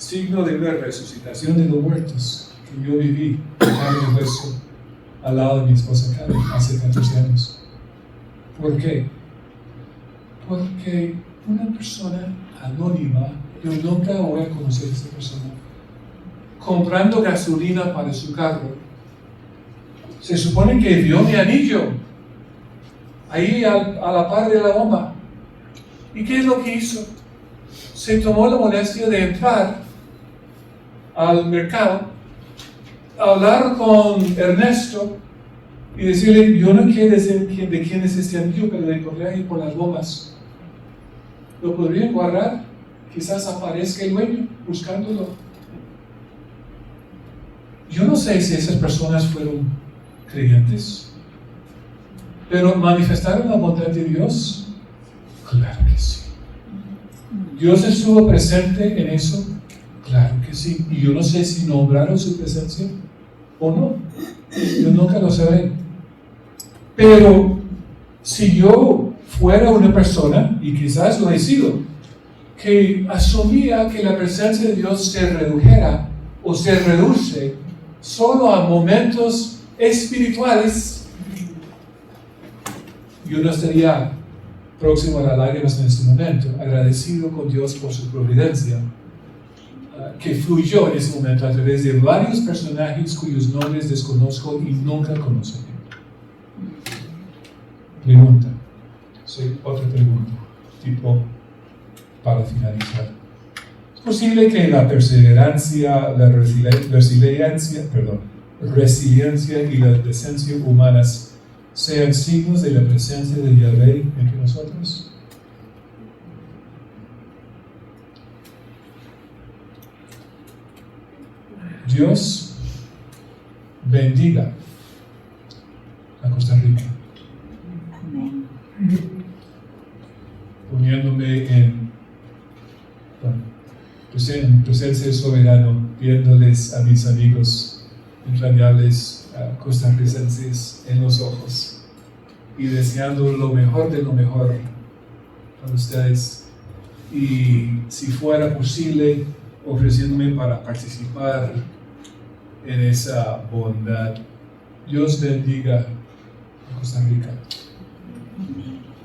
signo de una resucitación de los muertos que yo viví en carne y hueso al lado de mi esposa Karen hace 14 años. ¿Por qué? Porque una persona anónima, yo nunca voy a conocer a esa persona, comprando gasolina para su carro, se supone que vio mi anillo ahí a la par de la bomba. ¿Y qué es lo que hizo? Se tomó la molestia de entrar al mercado, hablar con Ernesto y decirle: yo no quiero decir de quién es este anillo, pero le encontré ahí por las bombas. ¿Lo podrían guardar? Quizás aparezca el dueño buscándolo. Yo no sé si esas personas fueron creyentes, pero manifestaron la bondad de Dios. Claro que sí. ¿Dios estuvo presente en eso? Claro que sí. Y yo no sé si nombraron su presencia o no. Yo nunca lo sabré. Pero si yo fuera una persona, y quizás lo he sido, que asumía que la presencia de Dios se redujera o se reduce solo a momentos espirituales, yo no estaría próximo a las lágrimas en este momento, agradecido con Dios por su providencia, que fluyó en ese momento a través de varios personajes cuyos nombres desconozco y nunca conoceré. Pregunta. Sí, otra pregunta, tipo para finalizar. ¿Es posible que la perseverancia, la resiliencia y la decencia humanas sean signos de la presencia de Yahvé entre nosotros? Dios bendiga a Costa Rica. Poniéndome en presencia del soberano, viéndoles a mis amigos entrañables costarricenses en los ojos y deseando lo mejor de lo mejor para ustedes, y si fuera posible ofreciéndome para participar en esa bondad. Dios bendiga a Costa Rica.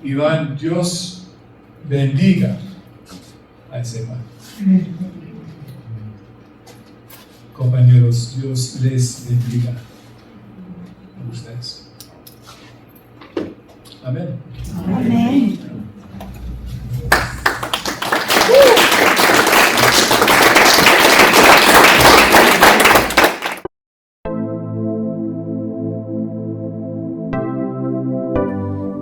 Iván, Dios bendiga a ese man. Compañeros, Dios les bendiga a ustedes. Amén. Amén.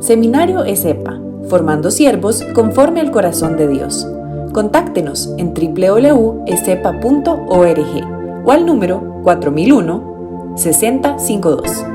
Seminario ESEPA, formando siervos conforme al corazón de Dios. Contáctenos en www.esepa.org o al número 4001-6052.